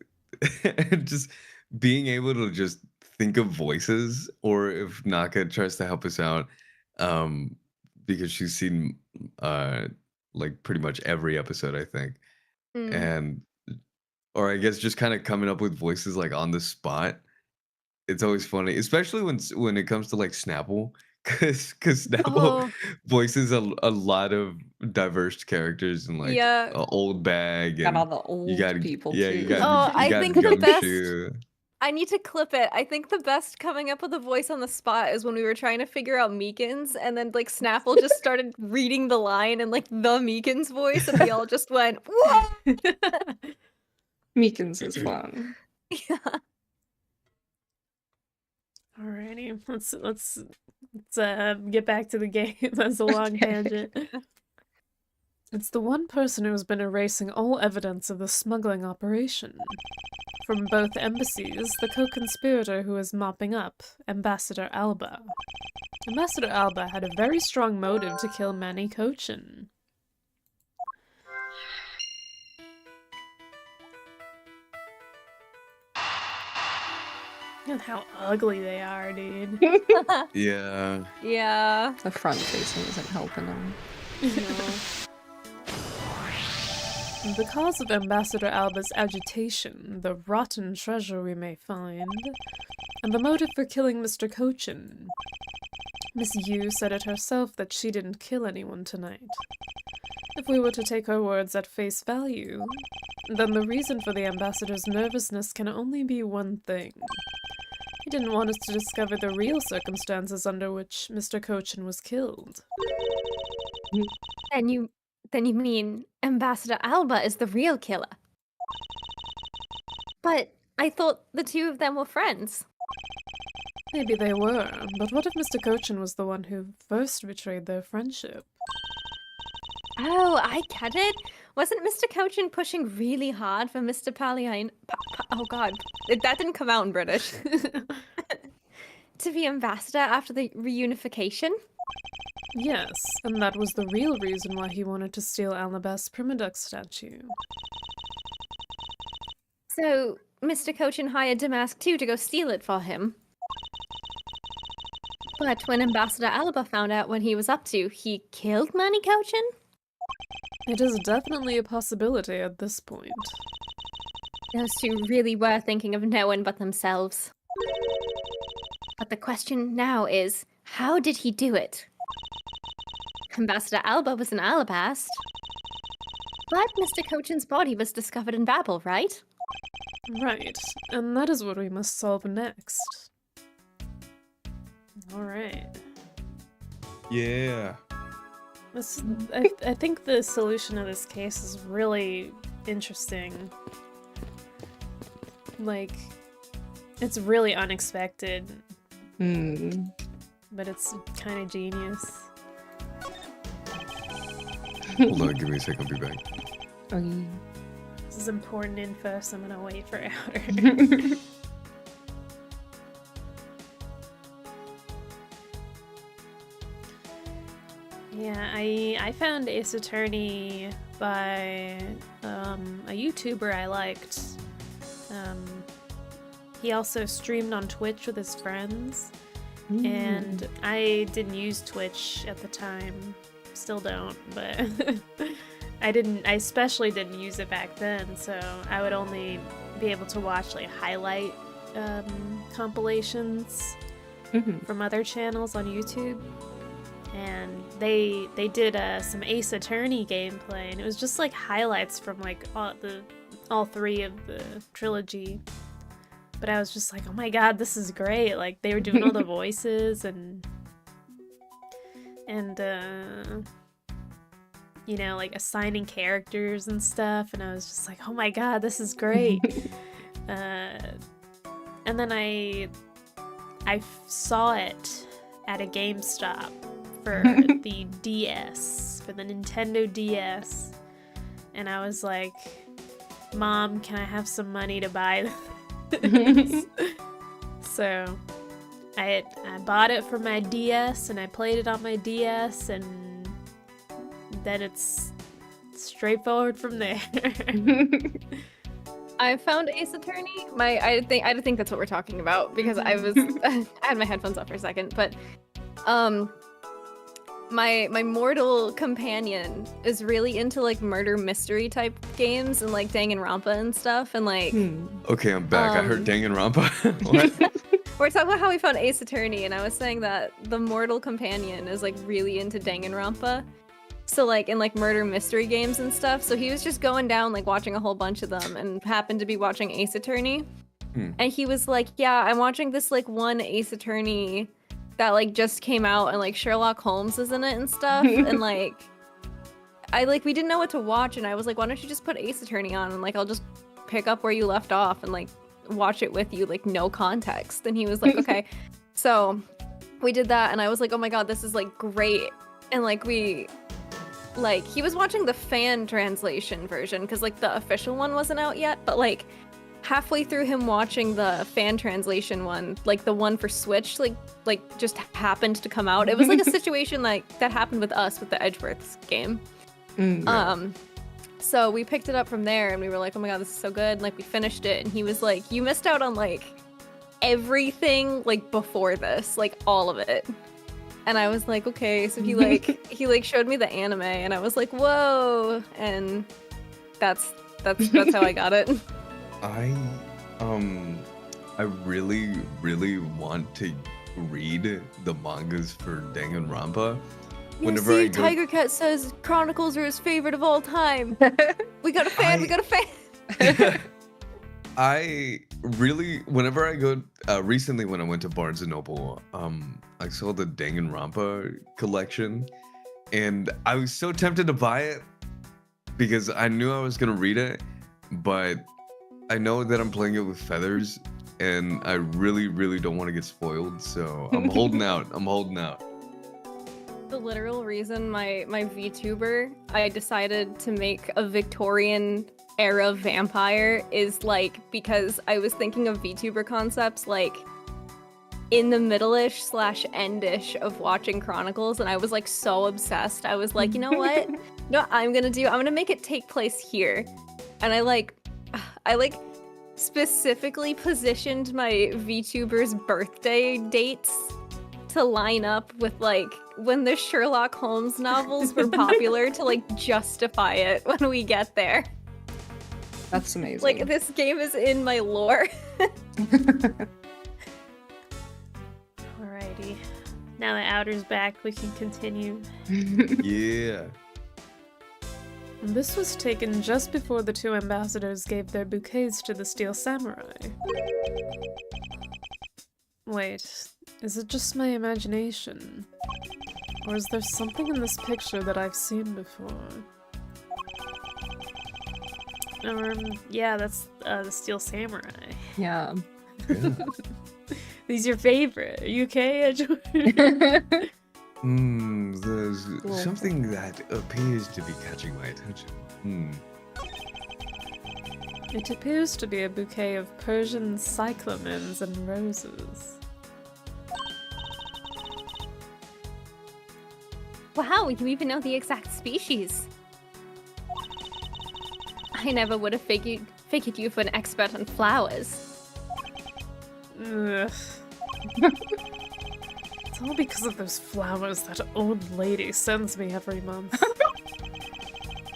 [SPEAKER 3] just being able to just think of voices, or if Naka tries to help us out, um, because she's seen like pretty much every episode, I think.
[SPEAKER 4] Mm.
[SPEAKER 3] And or I guess just kind of coming up with voices like on the spot. It's always funny, especially when it comes to like Snapple, because Snapple
[SPEAKER 4] Oh,
[SPEAKER 3] voices a lot of diverse characters and like
[SPEAKER 4] yeah.
[SPEAKER 3] old bag
[SPEAKER 2] Got all
[SPEAKER 3] and
[SPEAKER 2] the
[SPEAKER 3] you
[SPEAKER 2] old
[SPEAKER 3] got
[SPEAKER 2] people
[SPEAKER 3] yeah
[SPEAKER 2] too.
[SPEAKER 3] you
[SPEAKER 4] I
[SPEAKER 3] got
[SPEAKER 4] think the best.
[SPEAKER 3] Gumshoe.
[SPEAKER 4] I need to clip it. I think the best coming up with a voice on the spot is when we were trying to figure out Meekins, and then like Snapple just started reading the line in like the Meekins voice, and we all just went, "What?"
[SPEAKER 2] Meekins is fun.
[SPEAKER 4] Yeah.
[SPEAKER 1] Alrighty, let's get back to the game. That's a long tangent. It's the one person who has been erasing all evidence of the smuggling operation. From both embassies, the co-conspirator who is mopping up, Ambassador Alba. Ambassador Alba had a very strong motive to kill Manny Cochin. Look at how ugly they are, dude.
[SPEAKER 3] Yeah.
[SPEAKER 4] Yeah.
[SPEAKER 2] The front facing isn't helping them.
[SPEAKER 4] No.
[SPEAKER 1] The cause of Ambassador Alba's agitation, the rotten treasure we may find, and the motive for killing Mr. Cochin. Miss Yu said it herself that she didn't kill anyone tonight. If we were to take her words at face value, then the reason for the ambassador's nervousness can only be one thing. He didn't want us to discover the real circumstances under which Mr. Cochin was killed.
[SPEAKER 4] Then you mean Ambassador Alba is the real killer? But I thought the two of them were friends.
[SPEAKER 1] Maybe they were, but what if Mr. Cochin was the one who first betrayed their friendship?
[SPEAKER 4] Oh, I get it. Wasn't Mr. Cochin pushing really hard for Mr. Palliane? Oh God, that didn't come out in British. To be ambassador after the reunification?
[SPEAKER 1] Yes, and that was the real reason why he wanted to steal Alnabas' Primaduck statue.
[SPEAKER 4] So, Mr. Cochin hired Damask too to go steal it for him. But when Ambassador Alba found out what he was up to, he killed Manny Cochin?
[SPEAKER 1] It is definitely a possibility at this point.
[SPEAKER 4] Those two really were thinking of no one but themselves. But the question now is, how did he do it? Ambassador Alba was an Alabast. But Mr. Cochin's body was discovered in Babel, right?
[SPEAKER 1] Right, and that is what we must solve next. Alright.
[SPEAKER 3] Yeah.
[SPEAKER 1] I think the solution of this case is really interesting. Like, it's really unexpected, but it's kind of genius.
[SPEAKER 3] Hold on, give me a sec, I'll be back.
[SPEAKER 2] Okay.
[SPEAKER 1] This is important info, so I'm gonna wait for Outer. Yeah, I found Ace Attorney by a YouTuber I liked. He also streamed on Twitch with his friends, and I didn't use Twitch at the time. Still don't, but I especially didn't use it back then, so I would only be able to watch like highlight compilations from other channels on YouTube. And they did some Ace Attorney gameplay, and it was just like highlights from like all three of the trilogy. But I was just like, oh my god, this is great. Like, they were doing all the voices and you know, like assigning characters and stuff, and I was just like, oh my god, this is great. And then I saw it at a GameStop for the DS, for the Nintendo DS, and I was like, Mom, can I have some money to buy this? So I bought it for my DS, and I played it on my DS, and then it's straightforward from there.
[SPEAKER 4] I found Ace Attorney. I think that's what we're talking about, because I had my headphones off for a second, but my mortal companion is really into like murder mystery type games and like Danganronpa and stuff, and like
[SPEAKER 3] Okay, I'm back. I heard Danganronpa. What?
[SPEAKER 4] we're talking about how we found Ace Attorney, and I was saying that the mortal companion is like really into Danganronpa. So like in like murder mystery games and stuff. So he was just going down like watching a whole bunch of them and happened to be watching Ace Attorney. And he was like, yeah, I'm watching this like one Ace Attorney that like just came out, and like Sherlock Holmes is in it and stuff. And like we didn't know what to watch, and I was like, why don't you just put Ace Attorney on, and like I'll just pick up where you left off and like watch it with you, like no context. And he was like, okay. So we did that, and I was like, oh my god, this is like great. And like he was watching the fan translation version, because like the official one wasn't out yet, but like halfway through him watching the fan translation one, like the one for Switch, like just happened to come out. It was like a situation like that happened with us with the Edgeworth game. So we picked it up from there, and we were like, oh my god, this is so good. And like we finished it, and he was like, you missed out on like everything like before this, like all of it. And I was like, okay. So he showed me the anime, and I was like, whoa. And that's how I got it.
[SPEAKER 3] I really, really want to read the mangas for Danganronpa. Whenever I go...
[SPEAKER 4] Tiger Cat says Chronicles are his favorite of all time. We got a fan. We got a fan.
[SPEAKER 3] I really, whenever I go, recently when I went to Barnes & Noble, I saw the Danganronpa collection, and I was so tempted to buy it because I knew I was going to read it, but I know that I'm playing it with feathers, and I really, really don't want to get spoiled, so I'm holding out.
[SPEAKER 4] The literal reason my VTuber, I decided to make a Victorian era vampire is like because I was thinking of VTuber concepts like in the middle-ish / end-ish of watching Chronicles, and I was like so obsessed. I was like, you know what? No, I'm gonna make it take place here. And I specifically positioned my VTuber's birthday dates to line up with like when the Sherlock Holmes novels were popular to like justify it when we get there.
[SPEAKER 2] That's amazing.
[SPEAKER 4] Like, this game is in my lore.
[SPEAKER 1] Alrighty. Now that Outer's back, we can continue.
[SPEAKER 3] Yeah.
[SPEAKER 1] This was taken just before the two ambassadors gave their bouquets to the Steel Samurai. Wait, is it just my imagination? Or is there something in this picture that I've seen before? Yeah, that's the Steel Samurai.
[SPEAKER 2] Yeah.
[SPEAKER 1] He's your favorite. Are you okay, Edgeworth?
[SPEAKER 3] There's something that appears to be catching my attention.
[SPEAKER 1] It appears to be a bouquet of Persian cyclamens and roses.
[SPEAKER 4] Wow, you even know the exact species. I never would have figured you for an expert on flowers.
[SPEAKER 1] Ugh. It's all because of those flowers that old lady sends me every month.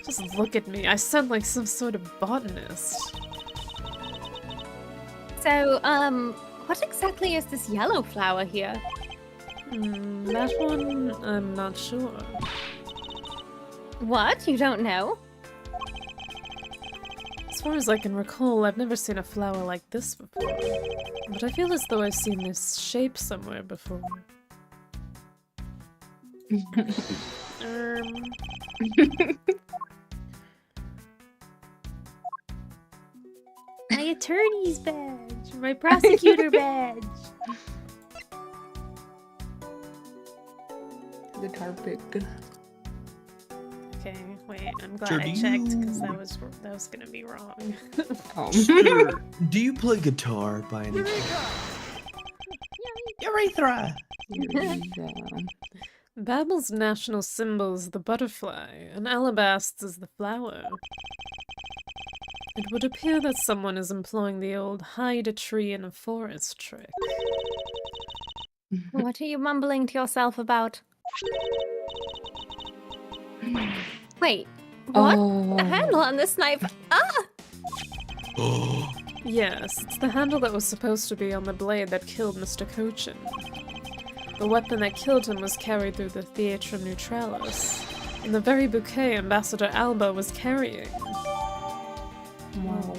[SPEAKER 1] Just look at me. I sound like some sort of botanist.
[SPEAKER 4] So, what exactly is this yellow flower here?
[SPEAKER 1] That one, I'm not sure.
[SPEAKER 4] What? You don't know?
[SPEAKER 1] As far as I can recall, I've never seen a flower like this before. But I feel as though I've seen this shape somewhere before. My attorney's badge! My prosecutor badge!
[SPEAKER 2] The carpet.
[SPEAKER 1] Okay, wait, I'm glad
[SPEAKER 3] Sure,
[SPEAKER 1] I
[SPEAKER 3] do
[SPEAKER 1] checked
[SPEAKER 3] you-
[SPEAKER 1] because that was gonna be wrong.
[SPEAKER 2] Oh.
[SPEAKER 5] Sure. Do you play guitar by any chance? Urethra!
[SPEAKER 1] Babel's national symbol is the butterfly, and alabast is the flower. It would appear that someone is employing the old hide a tree in a forest trick.
[SPEAKER 4] What are you mumbling to yourself about? Wait, what?
[SPEAKER 2] Oh.
[SPEAKER 4] The handle on this knife. Ah!
[SPEAKER 1] Yes, it's the handle that was supposed to be on the blade that killed Mr. Cochin. The weapon that killed him was carried through the Theatrum Neutralis, in the very bouquet Ambassador Alba was carrying.
[SPEAKER 2] Wow.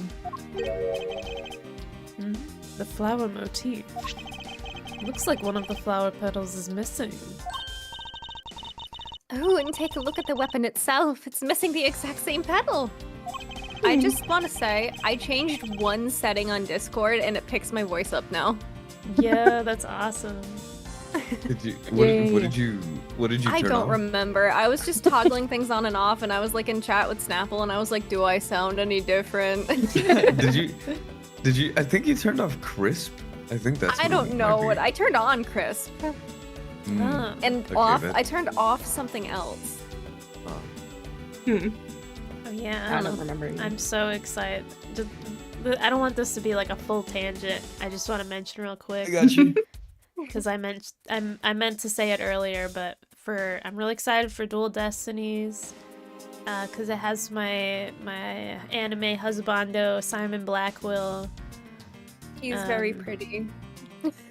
[SPEAKER 1] The flower motif. Looks like one of the flower petals is missing.
[SPEAKER 4] Oh, and take a look at the weapon itself. It's missing the exact same petal. I just want to say, I changed one setting on Discord and it picks my voice up now.
[SPEAKER 1] Yeah, that's awesome.
[SPEAKER 3] Did you,
[SPEAKER 2] Yeah.
[SPEAKER 3] what did you
[SPEAKER 4] I
[SPEAKER 3] turn
[SPEAKER 4] don't
[SPEAKER 3] on?
[SPEAKER 4] remember. I was just toggling things on and off, and I was like in chat with Snapple, and I was like, "Do I sound any different?"
[SPEAKER 3] Did you? I think you turned off crisp. I think that's.
[SPEAKER 4] I
[SPEAKER 3] what
[SPEAKER 4] don't
[SPEAKER 3] it
[SPEAKER 4] know
[SPEAKER 3] might
[SPEAKER 4] what
[SPEAKER 3] be.
[SPEAKER 4] I turned on, Crisp,
[SPEAKER 1] Ah.
[SPEAKER 4] and
[SPEAKER 3] Okay,
[SPEAKER 4] off.
[SPEAKER 3] that-
[SPEAKER 4] I turned off something else.
[SPEAKER 1] Oh yeah,
[SPEAKER 2] I don't remember. Either.
[SPEAKER 1] I'm so excited. I don't want this to be like a full tangent. I just want to mention real quick.
[SPEAKER 3] I got you.
[SPEAKER 1] Because I meant to say it earlier, but I'm really excited for Dual Destinies, because it has my anime husbando Simon Blackwell,
[SPEAKER 4] He's very
[SPEAKER 1] Um,
[SPEAKER 4] pretty.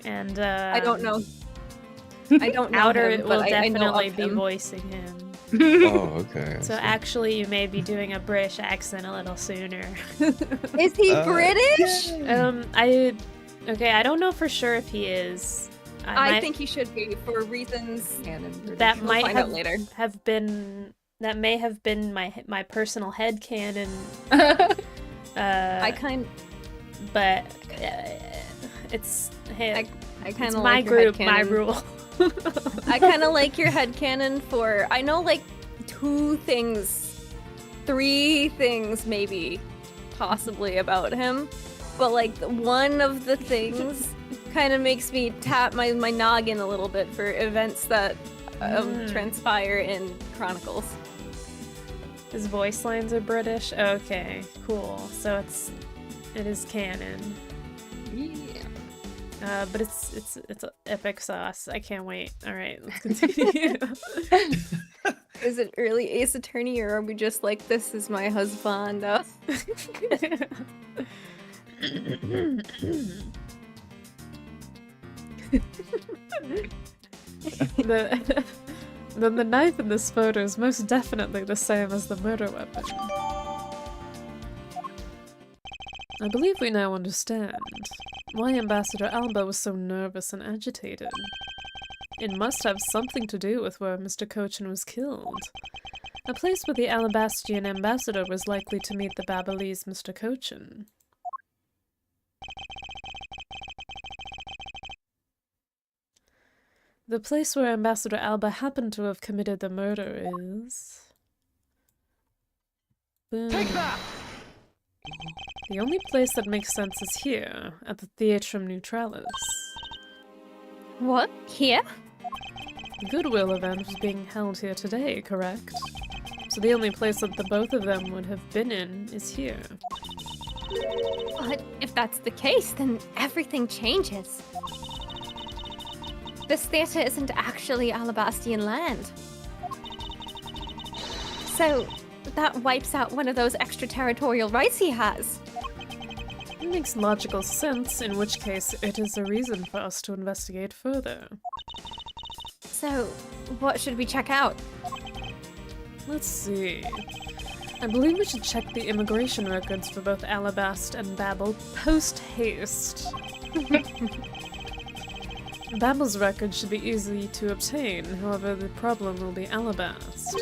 [SPEAKER 1] and
[SPEAKER 4] I don't know. I don't know
[SPEAKER 1] Outer
[SPEAKER 4] him,
[SPEAKER 1] will
[SPEAKER 4] but I know
[SPEAKER 1] definitely
[SPEAKER 4] of
[SPEAKER 1] be
[SPEAKER 4] him.
[SPEAKER 1] voicing him.
[SPEAKER 3] Oh, okay. I
[SPEAKER 1] So
[SPEAKER 3] see.
[SPEAKER 1] actually, you may be doing a British accent a little sooner.
[SPEAKER 4] Is he
[SPEAKER 3] Uh,
[SPEAKER 4] British?
[SPEAKER 1] I don't know for sure if he is.
[SPEAKER 4] I
[SPEAKER 1] might-
[SPEAKER 4] think he should be for reasons
[SPEAKER 1] that
[SPEAKER 4] we'll
[SPEAKER 1] might
[SPEAKER 4] find out later.
[SPEAKER 1] that may have been my personal headcanon. But it's hey,
[SPEAKER 4] I
[SPEAKER 1] it's
[SPEAKER 4] kind of
[SPEAKER 1] my
[SPEAKER 4] like your
[SPEAKER 1] group, my
[SPEAKER 4] headcanon.
[SPEAKER 1] rule.
[SPEAKER 4] I kind of like your headcanon for, I know like 3 things maybe, possibly about him, but like one of the things kind of makes me tap my noggin a little bit for events that transpire in Chronicles.
[SPEAKER 1] His voice lines are British. Okay, cool. So it is canon.
[SPEAKER 2] Yeah.
[SPEAKER 1] But it's epic sauce. I can't wait. All right, let's continue.
[SPEAKER 4] Is it really Ace Attorney, or are we just like, this is my husband?
[SPEAKER 1] Then the knife in this photo is most definitely the same as the murder weapon. I believe we now understand why Ambassador Alba was so nervous and agitated. It must have something to do with where Mr. Cochin was killed. A place where the Alabastian ambassador was likely to meet the Babalese Mr. Cochin. The place where Ambassador Alba happened to have committed the murder is... Boom. The only place that makes sense is here, at the Theatrum Neutralis.
[SPEAKER 4] What? Here?
[SPEAKER 1] The Goodwill event was being held here today, correct? So the only place that the both of them would have been in is here.
[SPEAKER 4] But if that's the case, then everything changes. This theater isn't actually Alabastian land. So, that wipes out one of those extraterritorial rights he has.
[SPEAKER 1] It makes logical sense, in which case it is a reason for us to investigate further.
[SPEAKER 4] So, what should we check out?
[SPEAKER 1] Let's see. I believe we should check the immigration records for both Alabast and Babel post-haste. Babel's record should be easy to obtain, however the problem will be Alabast.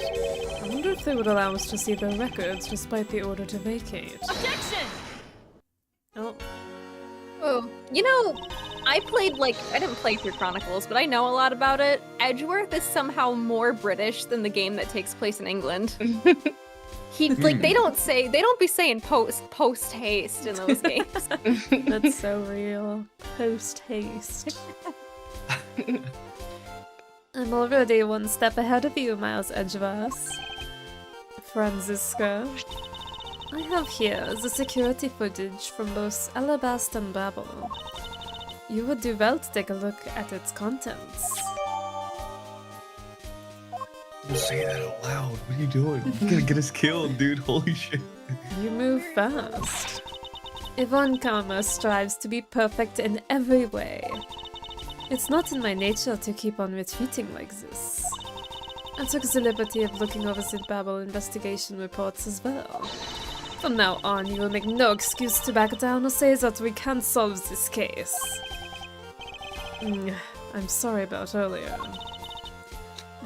[SPEAKER 1] I wonder if they would allow us to see their records despite the order to vacate.
[SPEAKER 6] Objection!
[SPEAKER 1] Oh,
[SPEAKER 4] Oh, you know, I didn't play through Chronicles, but I know a lot about it. Edgeworth is somehow more British than the game that takes place in England. They don't be saying post haste in those games.
[SPEAKER 1] that's so real. Post-haste. I'm already one step ahead of you, Miles Edgeworth. Franziska. I have here the security footage from both Alabast and Babel. You would do well to take a look at its contents.
[SPEAKER 3] Don't say that out loud. What are you doing? You're gonna get us killed, dude. Holy shit.
[SPEAKER 1] You move fast. Yvonne Karma strives to be perfect in every way. It's not in my nature to keep on retreating like this. I took the liberty of looking over the Babel investigation reports as well. From now on, you will make no excuse to back down or say that we can't solve this case. I'm sorry about earlier.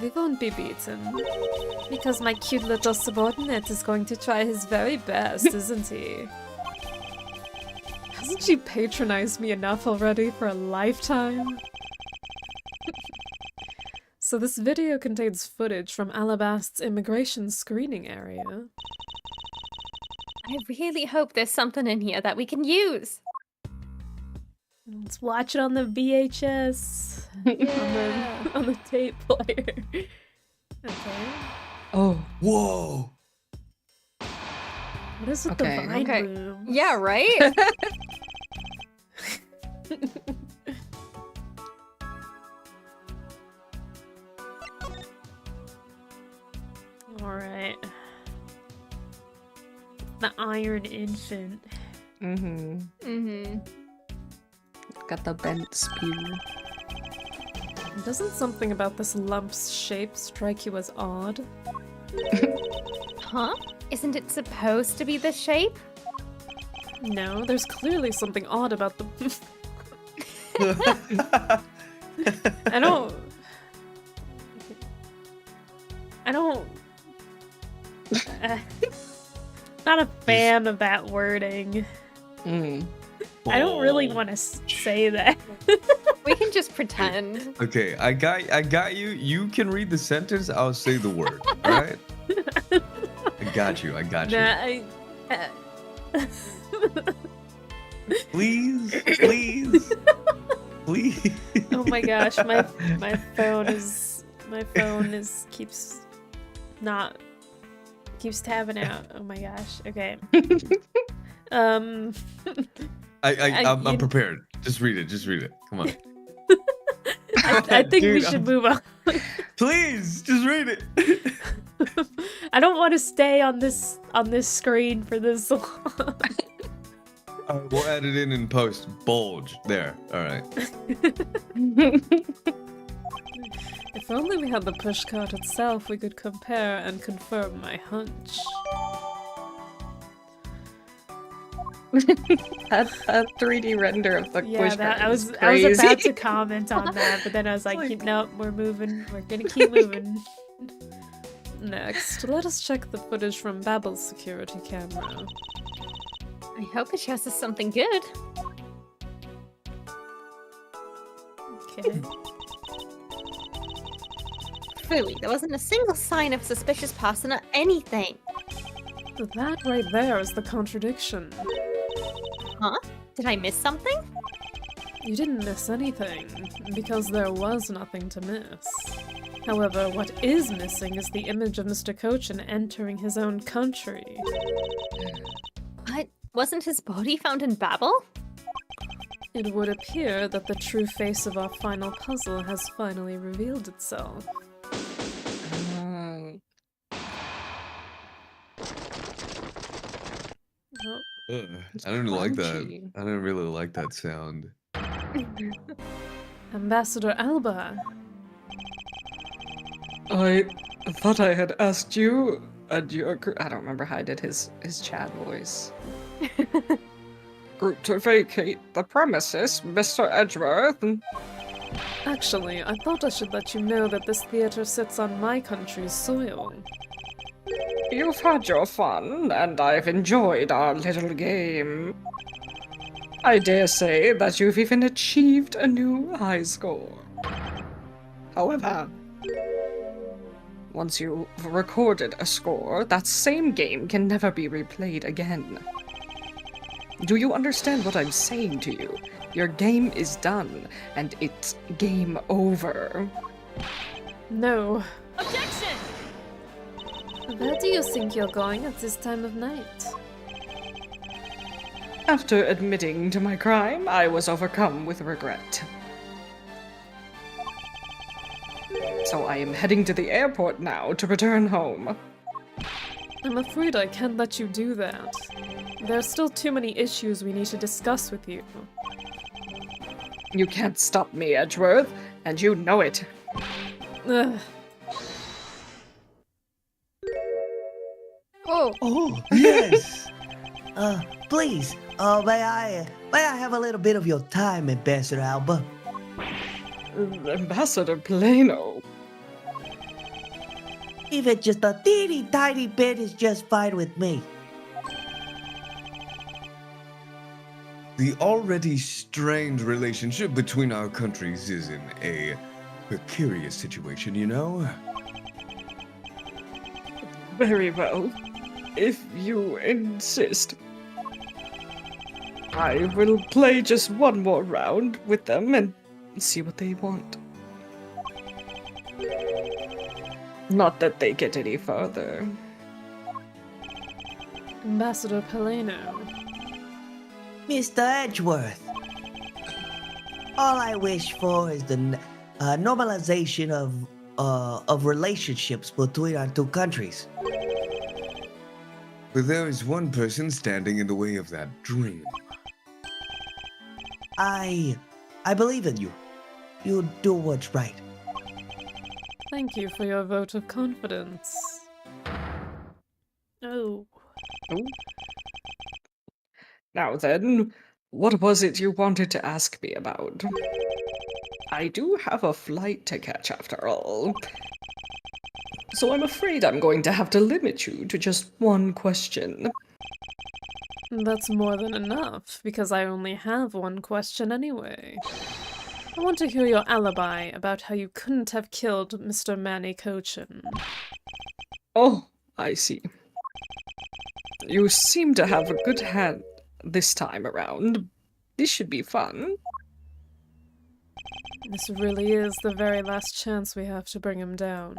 [SPEAKER 1] We won't be beaten. Because my cute little subordinate is going to try his very best, isn't he? Hasn't she patronized me enough already for a lifetime? So this video contains footage from Alabast's immigration screening area.
[SPEAKER 4] I really hope there's something in here that we can use.
[SPEAKER 1] Let's watch it on the VHS. on the tape player. Okay.
[SPEAKER 2] Oh,
[SPEAKER 3] Whoa.
[SPEAKER 1] What is with
[SPEAKER 2] Okay.
[SPEAKER 1] the vine
[SPEAKER 4] Okay.
[SPEAKER 1] blooms?
[SPEAKER 4] Yeah, right?
[SPEAKER 1] Alright. The Iron Infant.
[SPEAKER 2] mm-hmm. Got the bent spear.
[SPEAKER 1] Doesn't something about this lump's shape strike you as odd?
[SPEAKER 4] Huh? Isn't it supposed to be this shape?
[SPEAKER 1] No, there's clearly something odd about the... I don't... Not a fan of that wording. I don't really want to say that.
[SPEAKER 4] We can just pretend.
[SPEAKER 3] Okay, I got you. You can read the sentence, I'll say the word, alright? I got you.
[SPEAKER 1] Nah,
[SPEAKER 3] Please.
[SPEAKER 1] oh my gosh, my phone keeps tabbing out. Oh my gosh. Okay.
[SPEAKER 3] I'm prepared. Just read it. Come on.
[SPEAKER 1] I think we
[SPEAKER 3] Dude,
[SPEAKER 1] should move on.
[SPEAKER 3] Please, just read it.
[SPEAKER 1] I don't want to stay on this screen for this long.
[SPEAKER 3] We'll add it in post. Bulge. There. All right.
[SPEAKER 1] If only we had the pushcart itself, we could compare and confirm my hunch.
[SPEAKER 2] That 3D render of the
[SPEAKER 1] Yeah,
[SPEAKER 2] pushcart
[SPEAKER 1] I was
[SPEAKER 2] is crazy.
[SPEAKER 1] about to comment on that, but then I was like, nope, we're moving. We're gonna keep moving. Next, let us check the footage from Babel's security camera.
[SPEAKER 4] I hope it shows us something good.
[SPEAKER 1] Okay.
[SPEAKER 4] Really, there wasn't a single sign of a suspicious person or anything.
[SPEAKER 1] That right there is the contradiction.
[SPEAKER 4] Huh? Did I miss something?
[SPEAKER 1] You didn't miss anything, because there was nothing to miss. However, what is missing is the image of Mr. Cochin entering his own country.
[SPEAKER 4] But wasn't his body found in Babel?
[SPEAKER 1] It would appear that the true face of our final puzzle has finally revealed itself. Oh,
[SPEAKER 3] Ugh, I don't like that.
[SPEAKER 2] crunchy.
[SPEAKER 3] I don't really like that sound.
[SPEAKER 1] Ambassador Alba.
[SPEAKER 2] I thought I had asked you And I don't remember how I did his Chad voice. Group to vacate the premises, Mr. Edgeworth.
[SPEAKER 1] Actually, I thought I should let you know that this theater sits on my country's soil.
[SPEAKER 2] You've had your fun, and I've enjoyed our little game. I dare say that you've even achieved a new high score. However, once you've recorded a score, that same game can never be replayed again. Do you understand what I'm saying to you? Your game is done, and it's game over.
[SPEAKER 1] No.
[SPEAKER 4] Objection!
[SPEAKER 1] Where do you think you're going at this time of night?
[SPEAKER 2] After admitting to my crime, I was overcome with regret. So I am heading to the airport now to return home.
[SPEAKER 1] I'm afraid I can't let you do that. There are still too many issues we need to discuss with you.
[SPEAKER 2] You can't stop me, Edgeworth, and you know it.
[SPEAKER 1] Ugh.
[SPEAKER 5] Oh, yes. Please, may I have a little bit of your time, Ambassador Alba?
[SPEAKER 2] Ambassador Plano.
[SPEAKER 5] Even just a teeny tiny bit is just fine with me.
[SPEAKER 3] The already strained relationship between our countries is in a precarious situation, you know?
[SPEAKER 2] Very well. If you insist. I will play just one more round with them and see what they want. Not that they get any further.
[SPEAKER 1] Ambassador Peleno.
[SPEAKER 5] Mr. Edgeworth, all I wish for is the normalization of relationships between our two countries.
[SPEAKER 3] But there is one person standing in the way of that dream.
[SPEAKER 5] I believe in you. You do what's right.
[SPEAKER 1] Thank you for your vote of confidence. Oh.
[SPEAKER 2] Now then, what was it you wanted to ask me about? I do have a flight to catch after all. So I'm afraid I'm going to have to limit you to just one question.
[SPEAKER 1] That's more than enough, because I only have one question anyway. I want to hear your alibi about how you couldn't have killed Mr. Manny Cochin.
[SPEAKER 2] Oh, I see. You seem to have a good hand this time around. This should be fun.
[SPEAKER 1] This really is the very last chance we have to bring him down.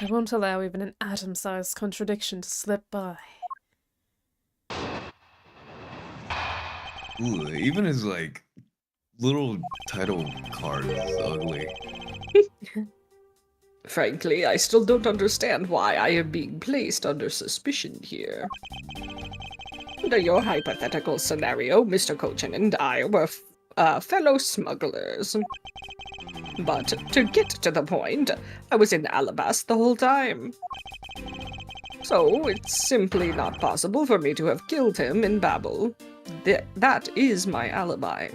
[SPEAKER 1] I won't allow even an atom-sized contradiction to slip by.
[SPEAKER 3] Ooh, even his, like, little title card is ugly.
[SPEAKER 2] Frankly, I still don't understand why I am being placed under suspicion here. Under your hypothetical scenario, Mr. Cochin and I were fellow smugglers. But to get to the point, I was in Alabas the whole time. So it's simply not possible for me to have killed him in Babel. That is my alibi.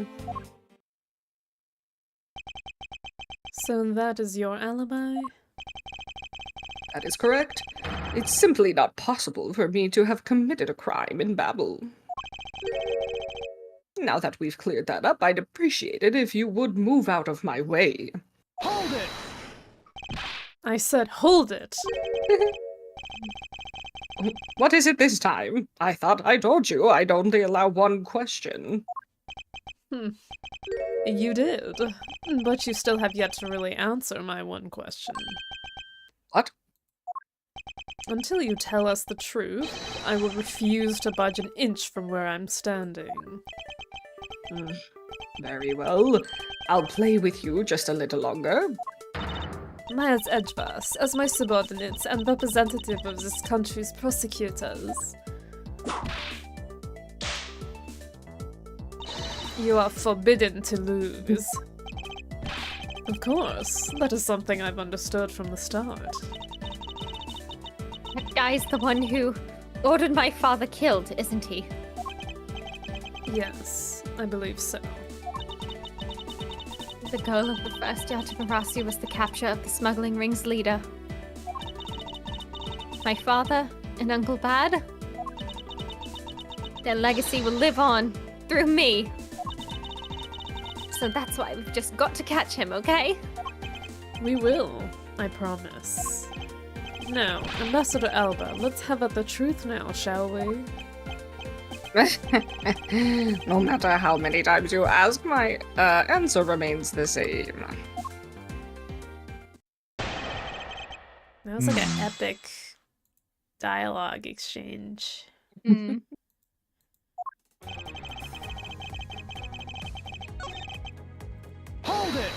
[SPEAKER 1] So that is your alibi?
[SPEAKER 2] That is correct. It's simply not possible for me to have committed a crime in Babel. Now that we've cleared that up, I'd appreciate it if you would move out of my way.
[SPEAKER 5] Hold it!
[SPEAKER 1] I said hold it!
[SPEAKER 2] What is it this time? I thought I told you I'd only allow one question.
[SPEAKER 1] You did, but you still have yet to really answer my one question.
[SPEAKER 2] What?
[SPEAKER 1] Until you tell us the truth, I will refuse to budge an inch from where I'm standing.
[SPEAKER 2] Very well. I'll play with you just a little longer.
[SPEAKER 1] Miles Edgeworth, as my subordinates and representative of this country's prosecutors, you are forbidden to lose. Of course, that is something I've understood from the start.
[SPEAKER 4] That guy's the one who ordered my father killed, isn't he?
[SPEAKER 1] Yes, I believe so.
[SPEAKER 4] The goal of the first Yatabarasi was the capture of the smuggling ring's leader. My father and Uncle Bad, their legacy will live on through me. So that's why we've just got to catch him, okay?
[SPEAKER 1] We will, I promise. Now, Ambassador Alba, let's have out the truth now, shall we?
[SPEAKER 2] No matter how many times you ask, my answer remains the same.
[SPEAKER 1] That was like an epic dialogue exchange.
[SPEAKER 4] Mm.
[SPEAKER 6] Hold it!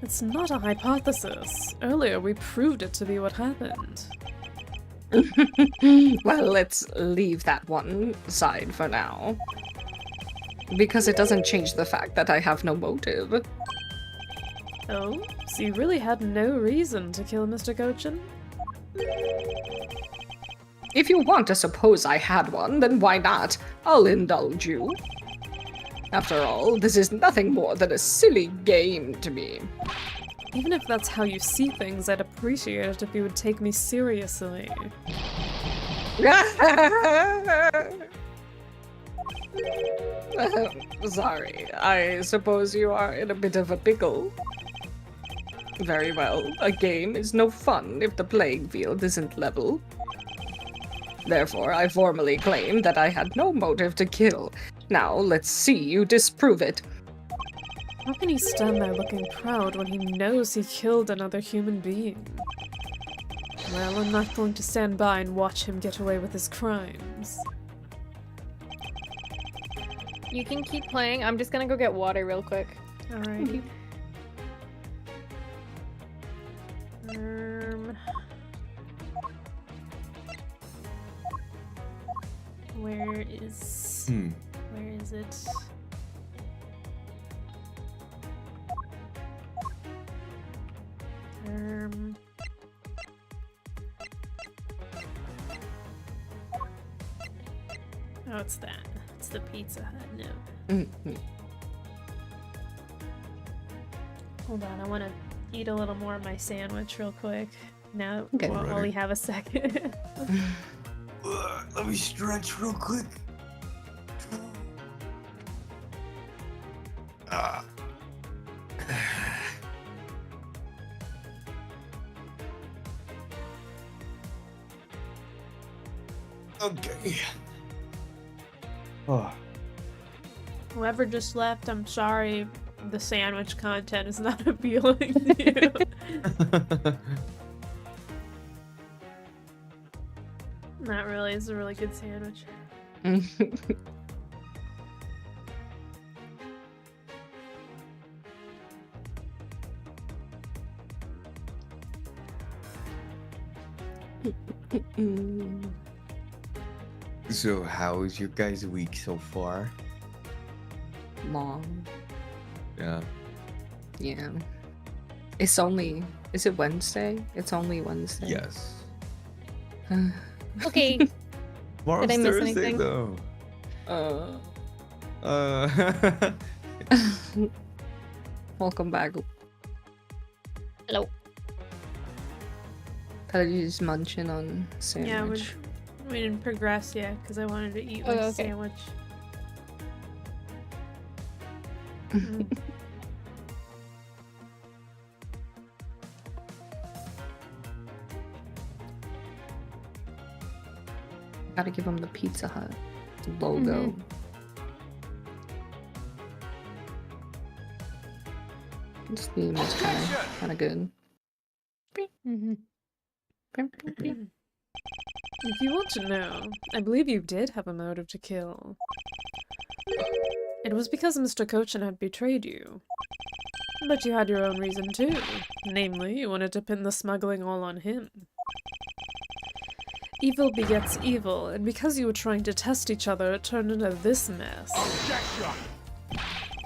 [SPEAKER 1] It's not a hypothesis. Earlier we proved it to be what happened.
[SPEAKER 2] Well, let's leave that one aside for now. Because it doesn't change the fact that I have no motive.
[SPEAKER 1] Oh? So you really had no reason to kill Mr. Gochin?
[SPEAKER 2] If you want to suppose I had one, then why not? I'll indulge you. After all, this is nothing more than a silly game to me.
[SPEAKER 1] Even if that's how you see things, I'd appreciate it if you would take me seriously.
[SPEAKER 2] Sorry, I suppose you are in a bit of a pickle. Very well, a game is no fun if the playing field isn't level. Therefore, I formally claim that I had no motive to kill. Now, let's see you disprove it.
[SPEAKER 1] How can he stand there looking proud when he knows he killed another human being? Well, I'm not going to stand by and watch him get away with his crimes.
[SPEAKER 4] You can keep playing. I'm just gonna go get water real quick.
[SPEAKER 1] Alrighty. Where is it? Oh, it's that. It's the Pizza Hut. No. Hold on, I want to eat a little more of my sandwich real quick. Now,
[SPEAKER 2] Okay.
[SPEAKER 1] while we have a second.
[SPEAKER 5] Let me stretch real quick. Ah. Okay. Oh.
[SPEAKER 1] Whoever just left, I'm sorry. The sandwich content is not appealing to you. Not really. It's a really good sandwich.
[SPEAKER 3] So, how is your guys' week so far?
[SPEAKER 2] Long.
[SPEAKER 3] Yeah.
[SPEAKER 2] Yeah. Is it Wednesday? It's only Wednesday.
[SPEAKER 3] Yes.
[SPEAKER 4] Okay.
[SPEAKER 3] Tomorrow's
[SPEAKER 4] Did I miss
[SPEAKER 3] Thursday,
[SPEAKER 4] anything?
[SPEAKER 3] though.
[SPEAKER 2] Welcome back.
[SPEAKER 4] Hello.
[SPEAKER 2] Pelly's munching on
[SPEAKER 1] Yeah,
[SPEAKER 2] sandwich.
[SPEAKER 1] we didn't progress yet because I wanted to eat my
[SPEAKER 4] okay.
[SPEAKER 1] sandwich. Mm.
[SPEAKER 2] Gotta give him the Pizza Hut logo. This theme is kind of good.
[SPEAKER 1] If you want to know, I believe you did have a motive to kill. It was because Mr. Kochin had betrayed you. But you had your own reason too. Namely, you wanted to pin the smuggling all on him. Evil begets evil, and because you were trying to test each other, it turned into this mess.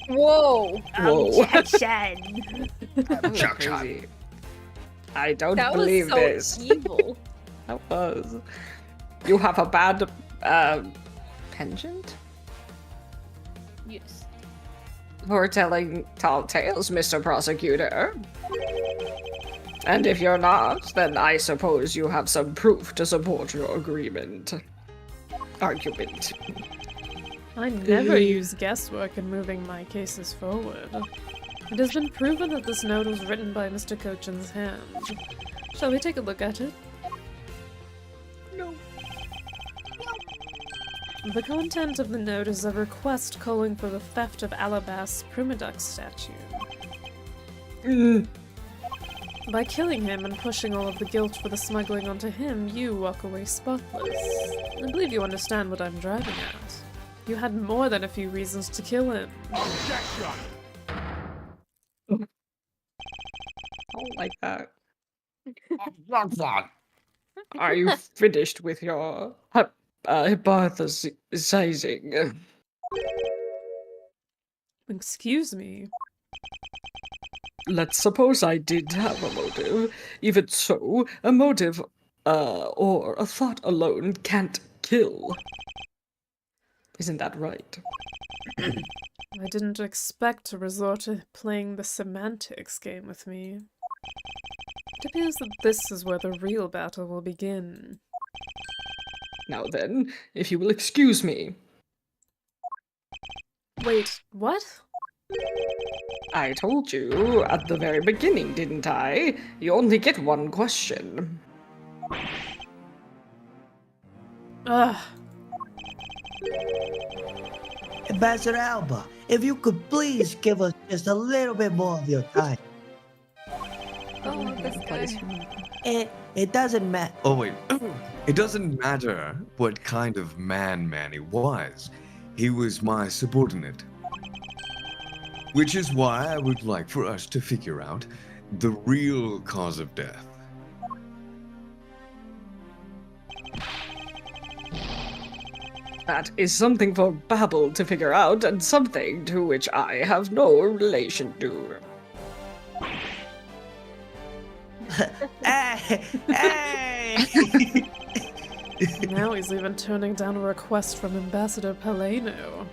[SPEAKER 4] Whoa.
[SPEAKER 2] Whoa.
[SPEAKER 1] Objection!
[SPEAKER 2] That was crazy. I don't
[SPEAKER 4] That
[SPEAKER 2] believe
[SPEAKER 4] was so
[SPEAKER 2] this.
[SPEAKER 4] evil.
[SPEAKER 2] That was. You have a bad penchant
[SPEAKER 4] Yes.
[SPEAKER 2] for telling tall tales, Mr. Prosecutor. And if you're not, then I suppose you have some proof to support your argument.
[SPEAKER 1] I never use guesswork in moving my cases forward. It has been proven that this note was written by Mr. Cochin's hand. Shall we take a look at it?
[SPEAKER 2] No.
[SPEAKER 1] The content of the note is a request calling for the theft of Alabast's Primadux statue. By killing him and pushing all of the guilt for the smuggling onto him, you walk away spotless. I believe you understand what I'm driving at. You had more than a few reasons to kill him.
[SPEAKER 2] I don't like that. Are you finished with your hypothesizing?
[SPEAKER 1] Excuse me.
[SPEAKER 2] Let's suppose I did have a motive. Even so, a motive or a thought alone can't kill. Isn't that right?
[SPEAKER 1] I didn't expect to resort to playing the semantics game with me. It appears that this is where the real battle will begin.
[SPEAKER 2] Now then, if you will excuse me.
[SPEAKER 1] Wait, what?
[SPEAKER 2] I told you at the very beginning, didn't I? You only get one question.
[SPEAKER 1] Ugh.
[SPEAKER 5] Ambassador Alba, if you could please give us just a little bit more of your time.
[SPEAKER 4] Oh, this guy.
[SPEAKER 5] It doesn't matter.
[SPEAKER 3] Oh, wait. It doesn't matter what kind of man Manny was. He was my subordinate. Which is why I would like for us to figure out the real cause of death.
[SPEAKER 2] That is something for Babel to figure out, and something to which I have no relation to.
[SPEAKER 5] Hey! Hey!
[SPEAKER 1] Now he's even turning down a request from Ambassador Paleno.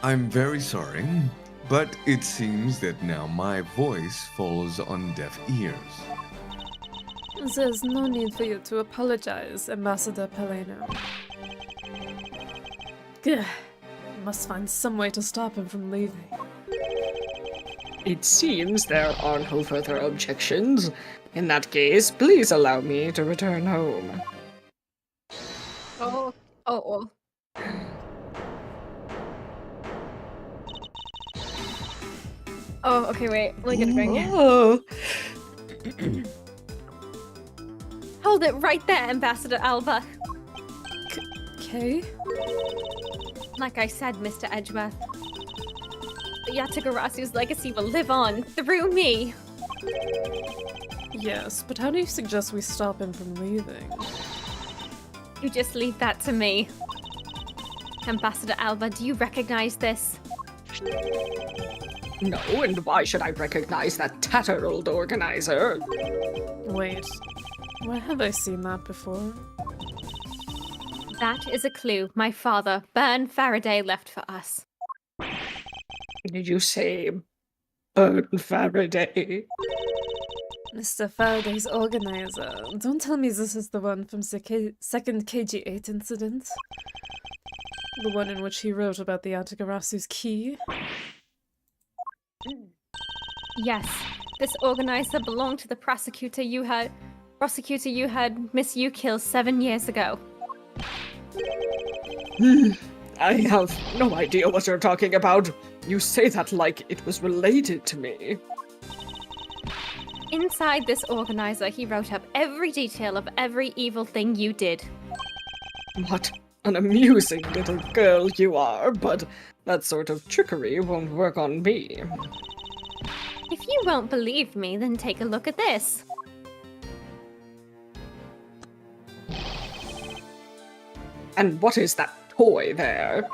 [SPEAKER 3] I'm very sorry, but it seems that now my voice falls on deaf ears.
[SPEAKER 1] There's no need for you to apologize, Ambassador Paleno. Gah. Must find some way to stop him from leaving.
[SPEAKER 2] It seems there are no further objections. In that case, please allow me to return home.
[SPEAKER 4] Oh. Oh, okay, wait. Let me get a drink.
[SPEAKER 2] Oh,
[SPEAKER 4] Hold it right there, Ambassador Alba.
[SPEAKER 1] Okay?
[SPEAKER 4] Like I said, Mr. Edgeworth, the Yatagarasu's legacy will live on through me.
[SPEAKER 1] Yes, but how do you suggest we stop him from leaving?
[SPEAKER 4] You just leave that to me. Ambassador Alba, do you recognize this?
[SPEAKER 2] no, and why should I recognize that tattered organizer?
[SPEAKER 1] Wait, where have I seen that before?
[SPEAKER 4] That is a clue my father, Bern Faraday, left for us.
[SPEAKER 2] Did you say Bern Faraday?
[SPEAKER 1] Mr. Faraday's organizer. Don't tell me this is the one from the second KG8 incident. The one in which he wrote about the Atagarasu's key.
[SPEAKER 4] Yes, this organizer belonged to the prosecutor you had Miss You killed 7 years ago.
[SPEAKER 2] I have no idea what you're talking about. You say that like it was related to me.
[SPEAKER 4] Inside this organizer, he wrote up every detail of every evil thing you did.
[SPEAKER 2] What an amusing little girl you are, but that sort of trickery won't work on me.
[SPEAKER 4] If you won't believe me, then take a look at this.
[SPEAKER 2] And what is that toy there?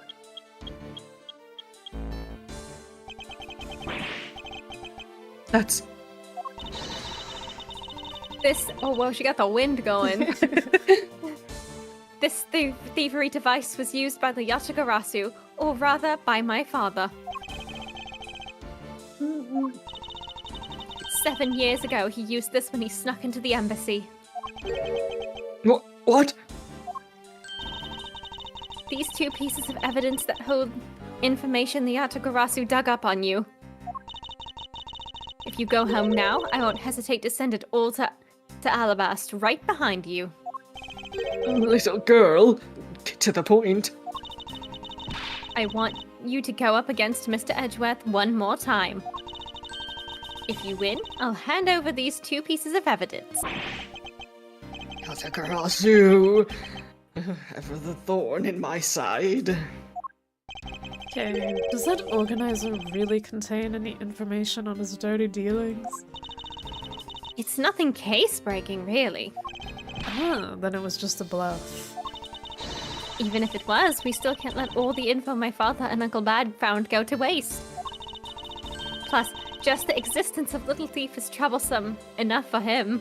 [SPEAKER 2] That's...
[SPEAKER 4] This. Oh, well, she got the wind going. This thievery device was used by the Yatagarasu, or rather, by my father. 7 years ago, he used this when he snuck into the embassy.
[SPEAKER 2] What?
[SPEAKER 4] These 2 pieces of evidence that hold information the Yatagarasu dug up on you. If you go home now, I won't hesitate to send it all to Alabast, right behind you.
[SPEAKER 2] Little girl, get to the point.
[SPEAKER 4] I want you to go up against Mr. Edgeworth one more time. If you win, I'll hand over these 2 pieces of evidence.
[SPEAKER 2] Yatagarasu, ever the thorn in my side.
[SPEAKER 1] Okay, does that organizer really contain any information on his dirty dealings?
[SPEAKER 4] It's nothing case-breaking, really.
[SPEAKER 1] Ah, then it was just a bluff.
[SPEAKER 4] Even if it was, we still can't let all the info my father and Uncle Bad found go to waste. Plus, just the existence of Little Thief is troublesome enough for him.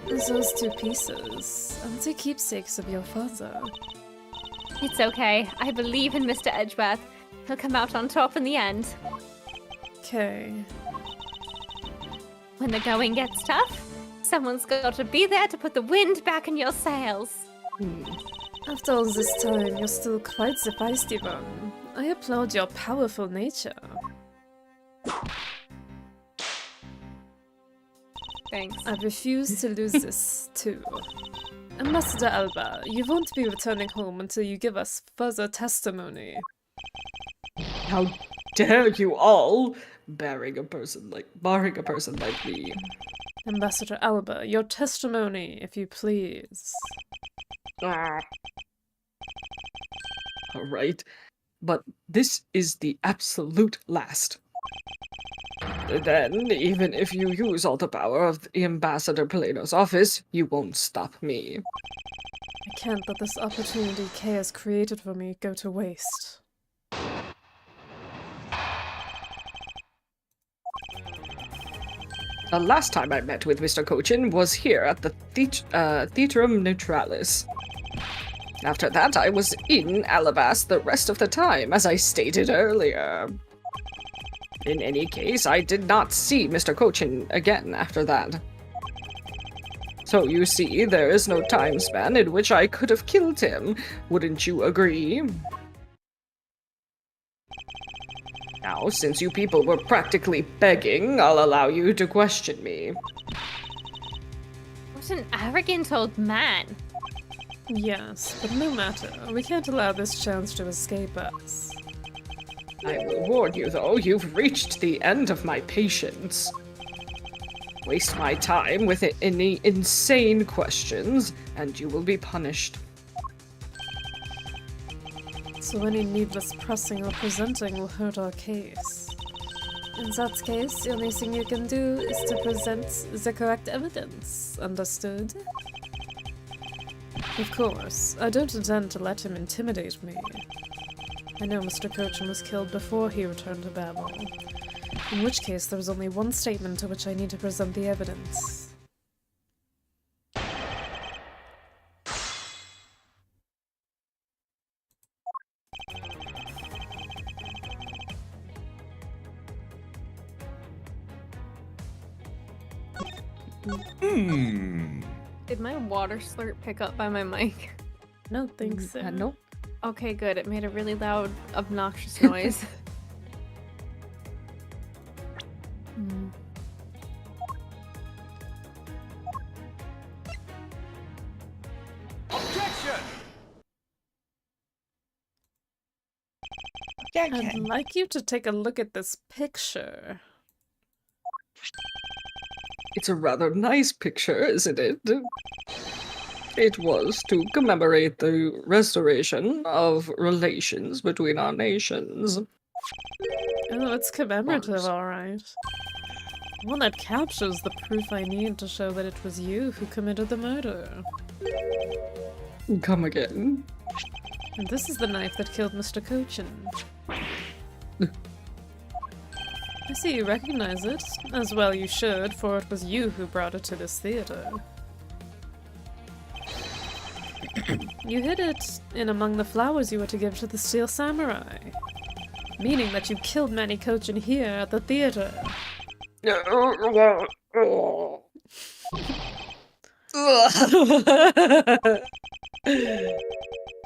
[SPEAKER 1] Those 2 pieces, and the keepsakes of your father.
[SPEAKER 4] It's okay. I believe in Mr. Edgeworth. He'll come out on top in the end.
[SPEAKER 1] Okay.
[SPEAKER 4] When the going gets tough, someone's got to be there to put the wind back in your sails.
[SPEAKER 1] After all this time, you're still quite the feisty one. I applaud your powerful nature.
[SPEAKER 4] Thanks.
[SPEAKER 1] I refuse to lose this, too. Ambassador Alba, you won't be returning home until you give us further testimony.
[SPEAKER 2] How dare you all, barring a person like me.
[SPEAKER 1] Ambassador Alba, your testimony, if you please.
[SPEAKER 2] Alright, but this is the absolute last. Then, even if you use all the power of the Ambassador Paleno's office, you won't stop me.
[SPEAKER 1] I can't let this opportunity Kay has created for me go to waste.
[SPEAKER 2] The last time I met with Mr. Cochin was here at the Theatrum Neutralis. After that, I was in Alabast the rest of the time, as I stated earlier. In any case, I did not see Mr. Cochin again after that. So you see, there is no time span in which I could have killed him. Wouldn't you agree? Now, since you people were practically begging, I'll allow you to question me.
[SPEAKER 4] What an arrogant old man.
[SPEAKER 1] Yes, but no matter. We can't allow this chance to escape us.
[SPEAKER 2] I will warn you, though, you've reached the end of my patience. Waste my time with any insane questions, and you will be punished.
[SPEAKER 1] So any needless pressing or presenting will hurt our case. In that case, the only thing you can do is to present the correct evidence. Understood? Of course, I don't intend to let him intimidate me. I know Mr. Cochin was killed before he returned to Babel. In which case, there is only one statement to which I need to present the evidence.
[SPEAKER 4] Did my water slurp pick up by my mic?
[SPEAKER 1] I don't think so.
[SPEAKER 2] Nope.
[SPEAKER 4] Okay, good. It made a really loud, obnoxious noise.
[SPEAKER 1] I'd like you to take a look at this picture.
[SPEAKER 2] It's a rather nice picture, isn't it? It was to commemorate the restoration of relations between our nations.
[SPEAKER 1] Oh, it's commemorative, alright. One that captures the proof I need to show that it was you who committed the murder.
[SPEAKER 2] Come again?
[SPEAKER 1] And this is the knife that killed Mr. Cochin. I see you recognize it. As well you should, for it was you who brought it to this theater. You hid it in among the flowers you were to give to the Steel Samurai. Meaning that you killed Manny Cochin here at the theater.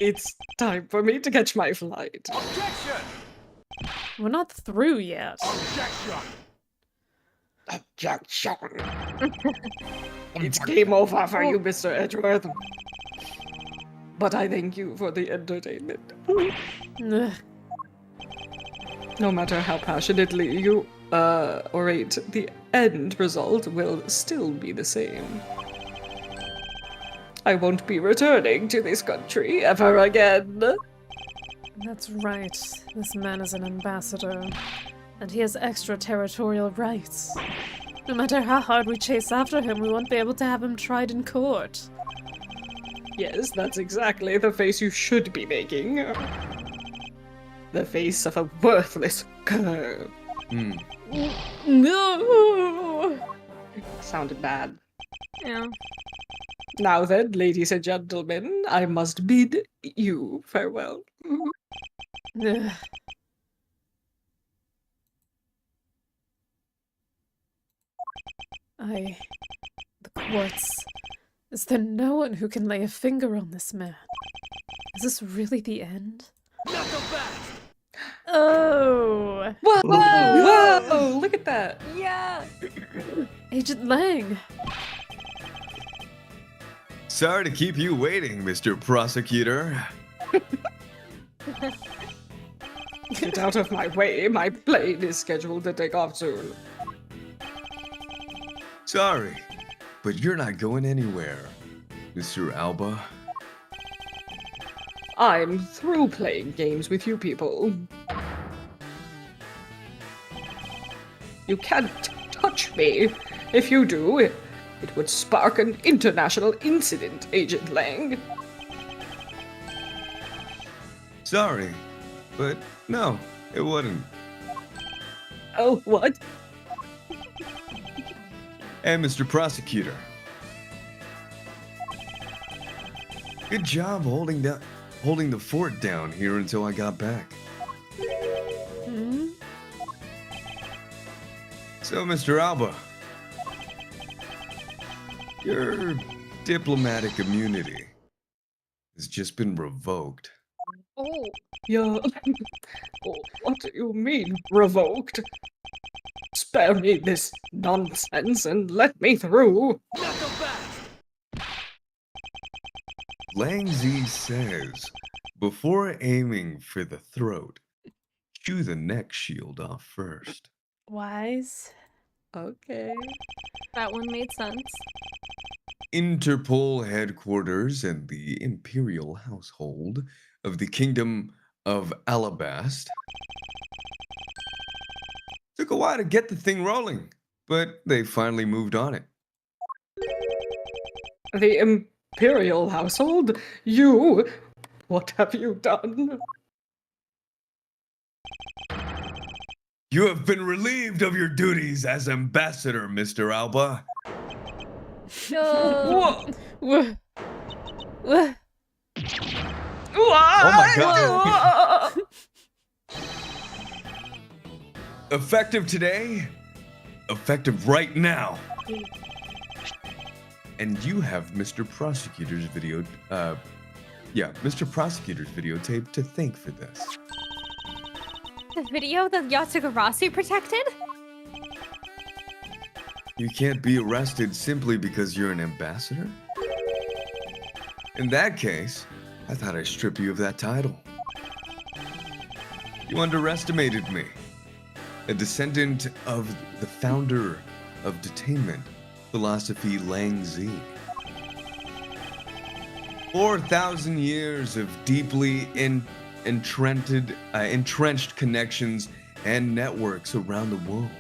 [SPEAKER 2] It's time for me to catch my flight.
[SPEAKER 6] Objection!
[SPEAKER 1] We're not through yet.
[SPEAKER 6] Objection!
[SPEAKER 2] It's game over for you, Mr. Edgeworth. But I thank you for the entertainment.
[SPEAKER 1] Ugh.
[SPEAKER 2] No matter how passionately you orate, the end result will still be the same. I won't be returning to this country ever again.
[SPEAKER 1] That's right. This man is an ambassador, and he has extraterritorial rights. No matter how hard we chase after him, we won't be able to have him tried in court.
[SPEAKER 2] Yes, that's exactly the face you should be making. The face of a worthless girl.
[SPEAKER 1] No!
[SPEAKER 2] Sounded bad.
[SPEAKER 4] Yeah.
[SPEAKER 2] Now then, ladies and gentlemen, I must bid you farewell.
[SPEAKER 1] Ugh. The quartz. Is there no one who can lay a finger on this man? Is this really the end?
[SPEAKER 6] Knuckle back!
[SPEAKER 1] Oh!
[SPEAKER 2] Whoa! Whoa! Look at that!
[SPEAKER 4] Yeah.
[SPEAKER 1] Agent Lang!
[SPEAKER 3] Sorry to keep you waiting, Mr. Prosecutor.
[SPEAKER 2] Get out of my way, my plane is scheduled to take off soon.
[SPEAKER 3] Sorry, but you're not going anywhere, Mr. Alba.
[SPEAKER 2] I'm through playing games with you people. You can't touch me. If you do, it would spark an international incident, Agent Lang.
[SPEAKER 3] Sorry, but no, it wouldn't.
[SPEAKER 2] Oh, what?
[SPEAKER 3] And Mr. Prosecutor. Good job holding the fort down here until I got back.
[SPEAKER 1] Hmm?
[SPEAKER 3] So, Mr. Alba, your diplomatic immunity has just been revoked.
[SPEAKER 4] Oh.
[SPEAKER 2] Yeah. Oh, what do you mean, revoked? Spare me this nonsense and let me through.
[SPEAKER 6] Knuckle back!
[SPEAKER 3] Lang Zi says, before aiming for the throat, chew the neck shield off first.
[SPEAKER 1] Wise?
[SPEAKER 2] Okay.
[SPEAKER 4] That one made sense.
[SPEAKER 3] Interpol headquarters and the imperial household of the Kingdom of Alabast. Took a while to get the thing rolling, but they finally moved on it.
[SPEAKER 2] The Imperial household? You? What have you done?
[SPEAKER 3] You have been relieved of your duties as ambassador, Mr. Alba.
[SPEAKER 4] No.
[SPEAKER 2] Whoa!
[SPEAKER 1] Wah.
[SPEAKER 3] Oh my God. Effective today, effective right now. And you have Mr. Prosecutor's Mr. Prosecutor's videotape to thank for this.
[SPEAKER 4] The video that Yatsugarasi protected?
[SPEAKER 3] You can't be arrested simply because you're an ambassador? In that case, I thought I'd strip you of that title. You underestimated me. A descendant of the founder of detainment philosophy, Lang Zi. 4,000 years of deeply entrenched connections and networks around the world.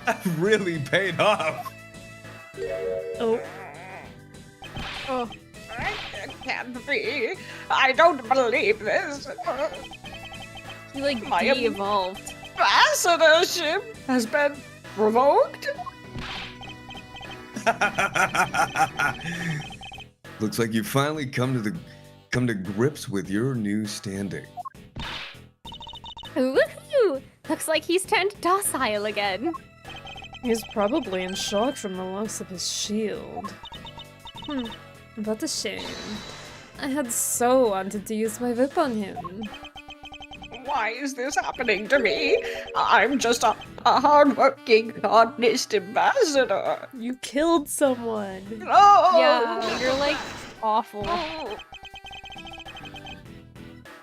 [SPEAKER 3] That really paid off.
[SPEAKER 1] Oh.
[SPEAKER 4] Oh.
[SPEAKER 2] It can't be. I don't believe this.
[SPEAKER 4] He like
[SPEAKER 2] My
[SPEAKER 4] de-evolved.
[SPEAKER 2] ambassadorship has been revoked?
[SPEAKER 3] Looks like you finally come to grips with your new standing.
[SPEAKER 4] Woohoo! Looks like he's turned docile again.
[SPEAKER 1] He's probably in shock from the loss of his shield. What a shame. I had so wanted to use my whip on him.
[SPEAKER 2] Why is this happening to me? I'm just a hardworking, honest ambassador.
[SPEAKER 1] You killed someone.
[SPEAKER 2] No!
[SPEAKER 4] Yeah, you're like awful.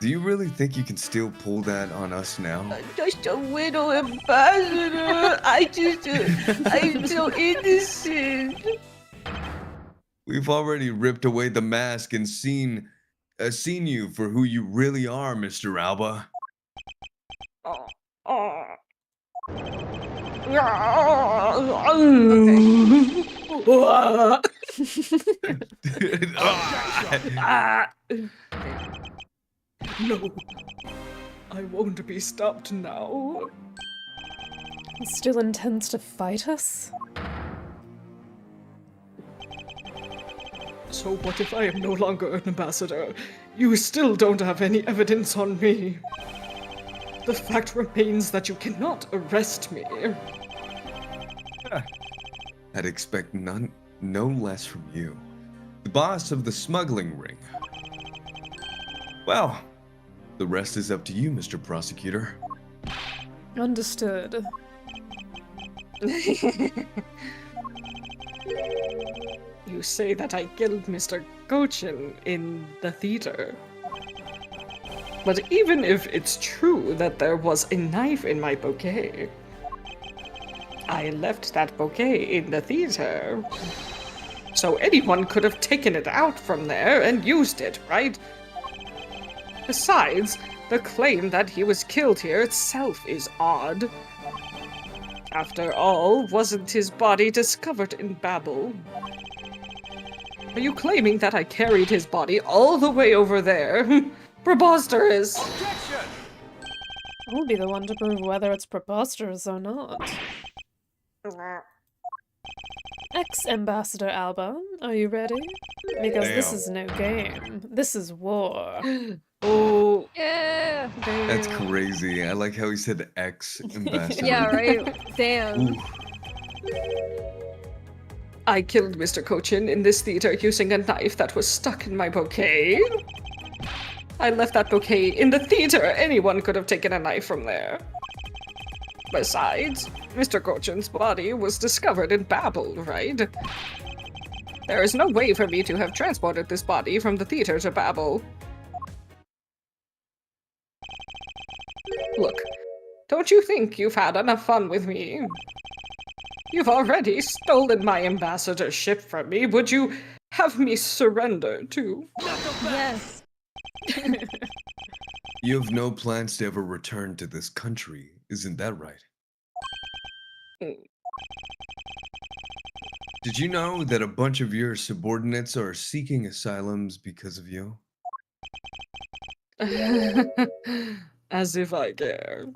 [SPEAKER 3] Do you really think you can still pull that on us now?
[SPEAKER 2] Just a little ambassador. I'm so innocent.
[SPEAKER 3] We've already ripped away the mask and seen you for who you really are, Mr. Alba.
[SPEAKER 2] No, I won't be stopped now.
[SPEAKER 1] He still intends to fight us?
[SPEAKER 2] So what if I am no longer an ambassador? You still don't have any evidence on me. The fact remains that you cannot arrest me.
[SPEAKER 3] I'd expect no less from you. The boss of the smuggling ring. Well, the rest is up to you, Mr. Prosecutor.
[SPEAKER 1] Understood.
[SPEAKER 2] You say that I killed Mr. Gochin in the theater. But even if it's true that there was a knife in my bouquet, I left that bouquet in the theater. So anyone could have taken it out from there and used it, right? Besides, the claim that he was killed here itself is odd. After all, wasn't his body discovered in Babel? Are you claiming that I carried his body all the way over there? Preposterous!
[SPEAKER 6] Objection!
[SPEAKER 1] I'll be the one to prove whether it's preposterous or not. Ex-Ambassador Alba, are you ready? Because this
[SPEAKER 3] Damn.
[SPEAKER 1] is no game. This is war.
[SPEAKER 2] Oh,
[SPEAKER 4] Yeah.
[SPEAKER 3] That's crazy. I like how he said ex-ambassador.
[SPEAKER 4] Yeah, right. Damn.
[SPEAKER 3] Ooh.
[SPEAKER 2] I killed Mr. Cochin in this theater using a knife that was stuck in my bouquet. I left that bouquet in the theater. Anyone could have taken a knife from there. Besides, Mr. Cochin's body was discovered in Babel, right? There is no way for me to have transported this body from the theater to Babel. Look, don't you think you've had enough fun with me? You've already stolen my ambassadorship from me. Would you have me surrender too?
[SPEAKER 4] Yes.
[SPEAKER 3] You have no plans to ever return to this country, isn't that right?
[SPEAKER 2] Mm.
[SPEAKER 3] Did you know that a bunch of your subordinates are seeking asylums because of you?
[SPEAKER 2] As if I care.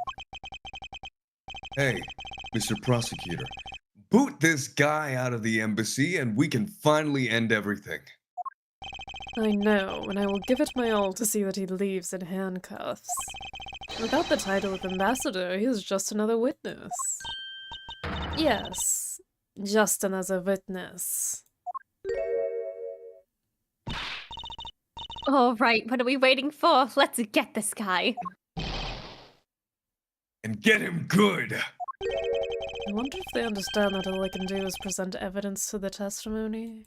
[SPEAKER 3] Hey, Mr. Prosecutor, boot this guy out of the embassy and we can finally end everything.
[SPEAKER 1] I know, and I will give it my all to see that he leaves in handcuffs. Without the title of ambassador, he is just another witness. Yes, just another witness.
[SPEAKER 4] All right, what are we waiting for? Let's get this guy.
[SPEAKER 3] And get him good!
[SPEAKER 1] I wonder if they understand that all I can do is present evidence to the testimony.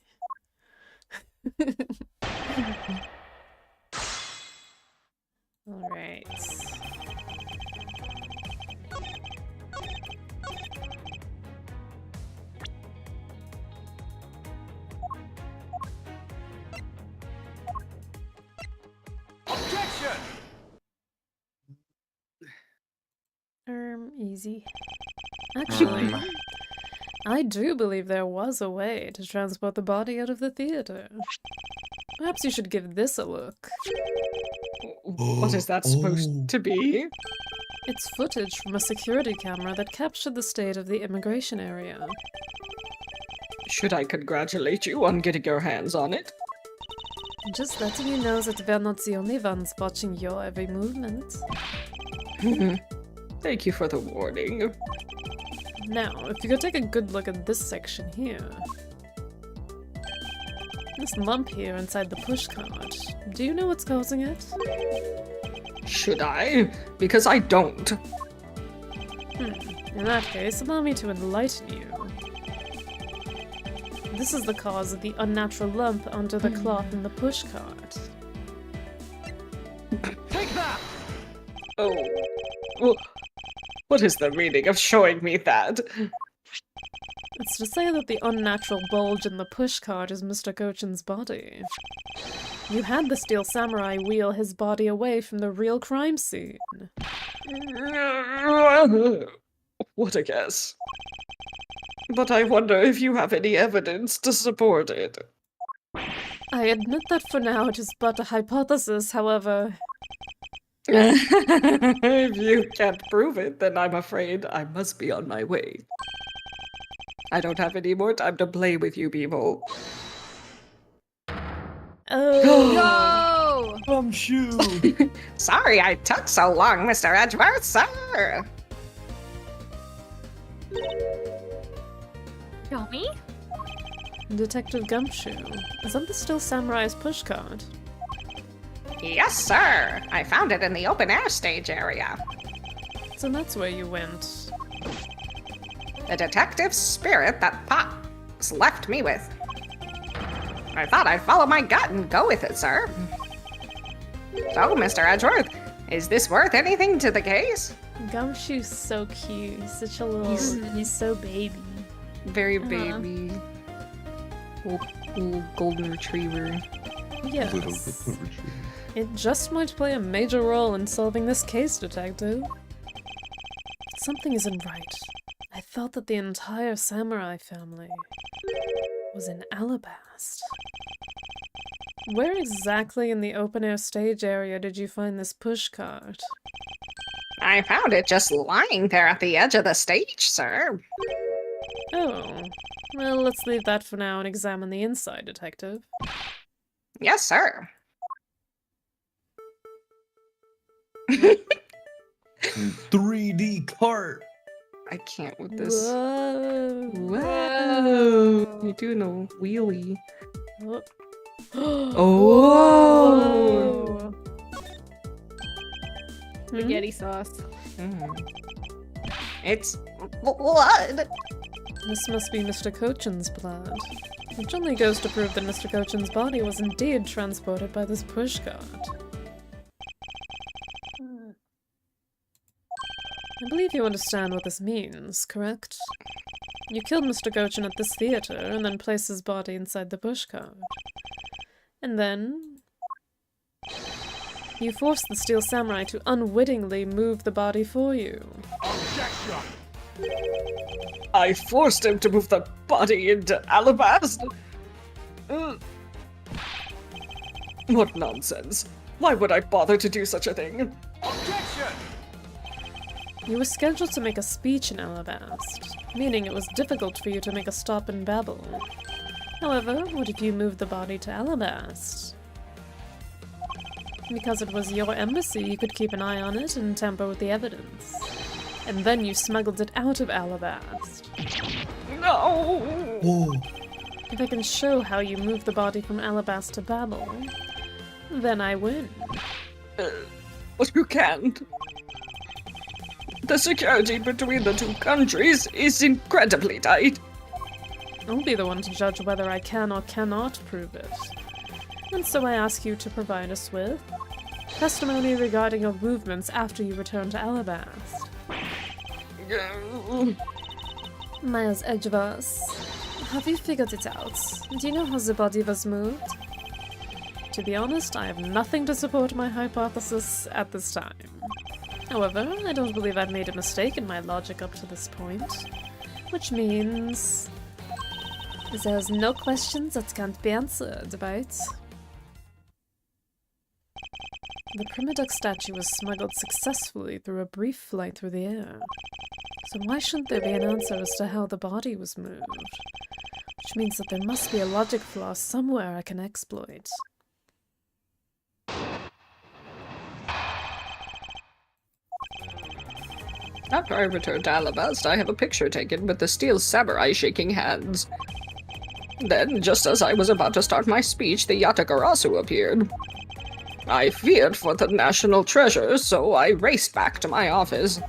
[SPEAKER 1] Alright.
[SPEAKER 6] Objection!
[SPEAKER 1] Easy. Actually, I do believe there was a way to transport the body out of the theater. Perhaps you should give this a look.
[SPEAKER 2] What is that supposed to be?
[SPEAKER 1] It's footage from a security camera that captured the state of the immigration area.
[SPEAKER 2] Should I congratulate you on getting your hands on it?
[SPEAKER 1] Just letting you know that we're not the only ones watching your every movement.
[SPEAKER 2] Thank you for the warning.
[SPEAKER 1] Now, if you could take a good look at this section here. This lump here inside the pushcart. Do you know what's causing it?
[SPEAKER 2] Should I? Because I don't.
[SPEAKER 1] In that case, allow me to enlighten you. This is the cause of the unnatural lump under the cloth in the pushcart.
[SPEAKER 6] Take that!
[SPEAKER 2] Oh. Well, what is the meaning of showing me that?
[SPEAKER 1] It's to say that the unnatural bulge in the pushcart is Mr. Gochin's body. You had the Steel Samurai wheel his body away from the real crime scene.
[SPEAKER 2] What a guess. But I wonder if you have any evidence to support it.
[SPEAKER 1] I admit that for now it is but a hypothesis, however.
[SPEAKER 2] If you can't prove it, then I'm afraid I must be on my way. I don't have any more time to play with you people.
[SPEAKER 1] Oh.
[SPEAKER 4] No!
[SPEAKER 5] Gumshoe!
[SPEAKER 2] Sorry I took so long, Mr. Edgeworth, sir!
[SPEAKER 4] Yomi?
[SPEAKER 1] Detective Gumshoe, is that the Steel Samurai's pushcart?
[SPEAKER 2] Yes, sir! I found it in the open air stage area.
[SPEAKER 1] So that's where you went.
[SPEAKER 2] The detective spirit that Pop's left me with. I thought I'd follow my gut and go with it, sir. So, Mr. Edgeworth, is this worth anything to the case?
[SPEAKER 1] Gumshoe's so cute. He's such a little. He's so baby.
[SPEAKER 2] Very baby. Little golden retriever.
[SPEAKER 1] Yes.
[SPEAKER 3] Little retriever.
[SPEAKER 1] It just might play a major role in solving this case, Detective. Something isn't right. I thought that the entire samurai family was in Alabast. Where exactly in the open-air stage area did you find this pushcart?
[SPEAKER 2] I found it just lying there at the edge of the stage, sir.
[SPEAKER 1] Oh. Well, let's leave that for now and examine the inside, Detective.
[SPEAKER 2] Yes, sir.
[SPEAKER 5] 3D cart!
[SPEAKER 2] I can't with this.
[SPEAKER 1] Whoa.
[SPEAKER 2] Whoa! You're doing a wheelie.
[SPEAKER 1] Oh.
[SPEAKER 2] Oh!
[SPEAKER 4] Spaghetti sauce.
[SPEAKER 2] It's blood.
[SPEAKER 1] This must be Mr. Cochin's blood, which only goes to prove that Mr. Cochin's body was indeed transported by this pushcart. I believe you understand what this means, correct? You killed Mr. Gochin at this theater and then placed his body inside the pushcart. And then you forced the Steel Samurai to unwittingly move the body for you.
[SPEAKER 6] Objection!
[SPEAKER 2] I forced him to move the body into Alabast. What nonsense. Why would I bother to do such a thing?
[SPEAKER 6] Objection!
[SPEAKER 1] You were scheduled to make a speech in Alabast, meaning it was difficult for you to make a stop in Babel. However, what if you moved the body to Alabast? Because it was your embassy, you could keep an eye on it and tamper with the evidence. And then you smuggled it out of Alabast.
[SPEAKER 2] No!
[SPEAKER 5] Whoa!
[SPEAKER 1] If I can show how you moved the body from Alabast to Babel, then I win.
[SPEAKER 2] But you can't. The security between the two countries is incredibly tight.
[SPEAKER 1] I'll be the one to judge whether I can or cannot prove it. And so I ask you to provide us with testimony regarding your movements after you return to Alabast. Miles Edgeworth, have you figured it out? Do you know how the body was moved? To be honest, I have nothing to support my hypothesis at this time. However, I don't believe I've made a mistake in my logic up to this point. Which means there's no questions that can't be answered, right? The Primiduck statue was smuggled successfully through a brief flight through the air. So why shouldn't there be an answer as to how the body was moved? Which means that there must be a logic flaw somewhere I can exploit.
[SPEAKER 2] After I return to Alabasta, I have a picture taken with the steel samurai shaking hands. Then, just as I was about to start my speech, the Yatagarasu appeared. I feared for the national treasure, so I raced back to my office.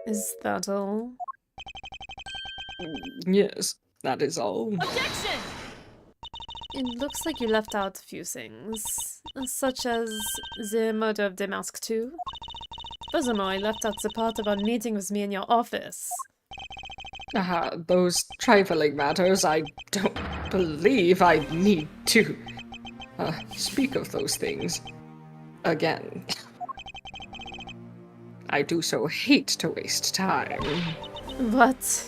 [SPEAKER 1] Is that all?
[SPEAKER 2] Yes, that is all.
[SPEAKER 4] Objection!
[SPEAKER 1] It looks like you left out a few things, such as the murder of Damask too. Furthermore, you left out the part about meeting with me in your office.
[SPEAKER 2] Those trifling matters, I don't believe I need to speak of those things again. I do so hate to waste time.
[SPEAKER 1] But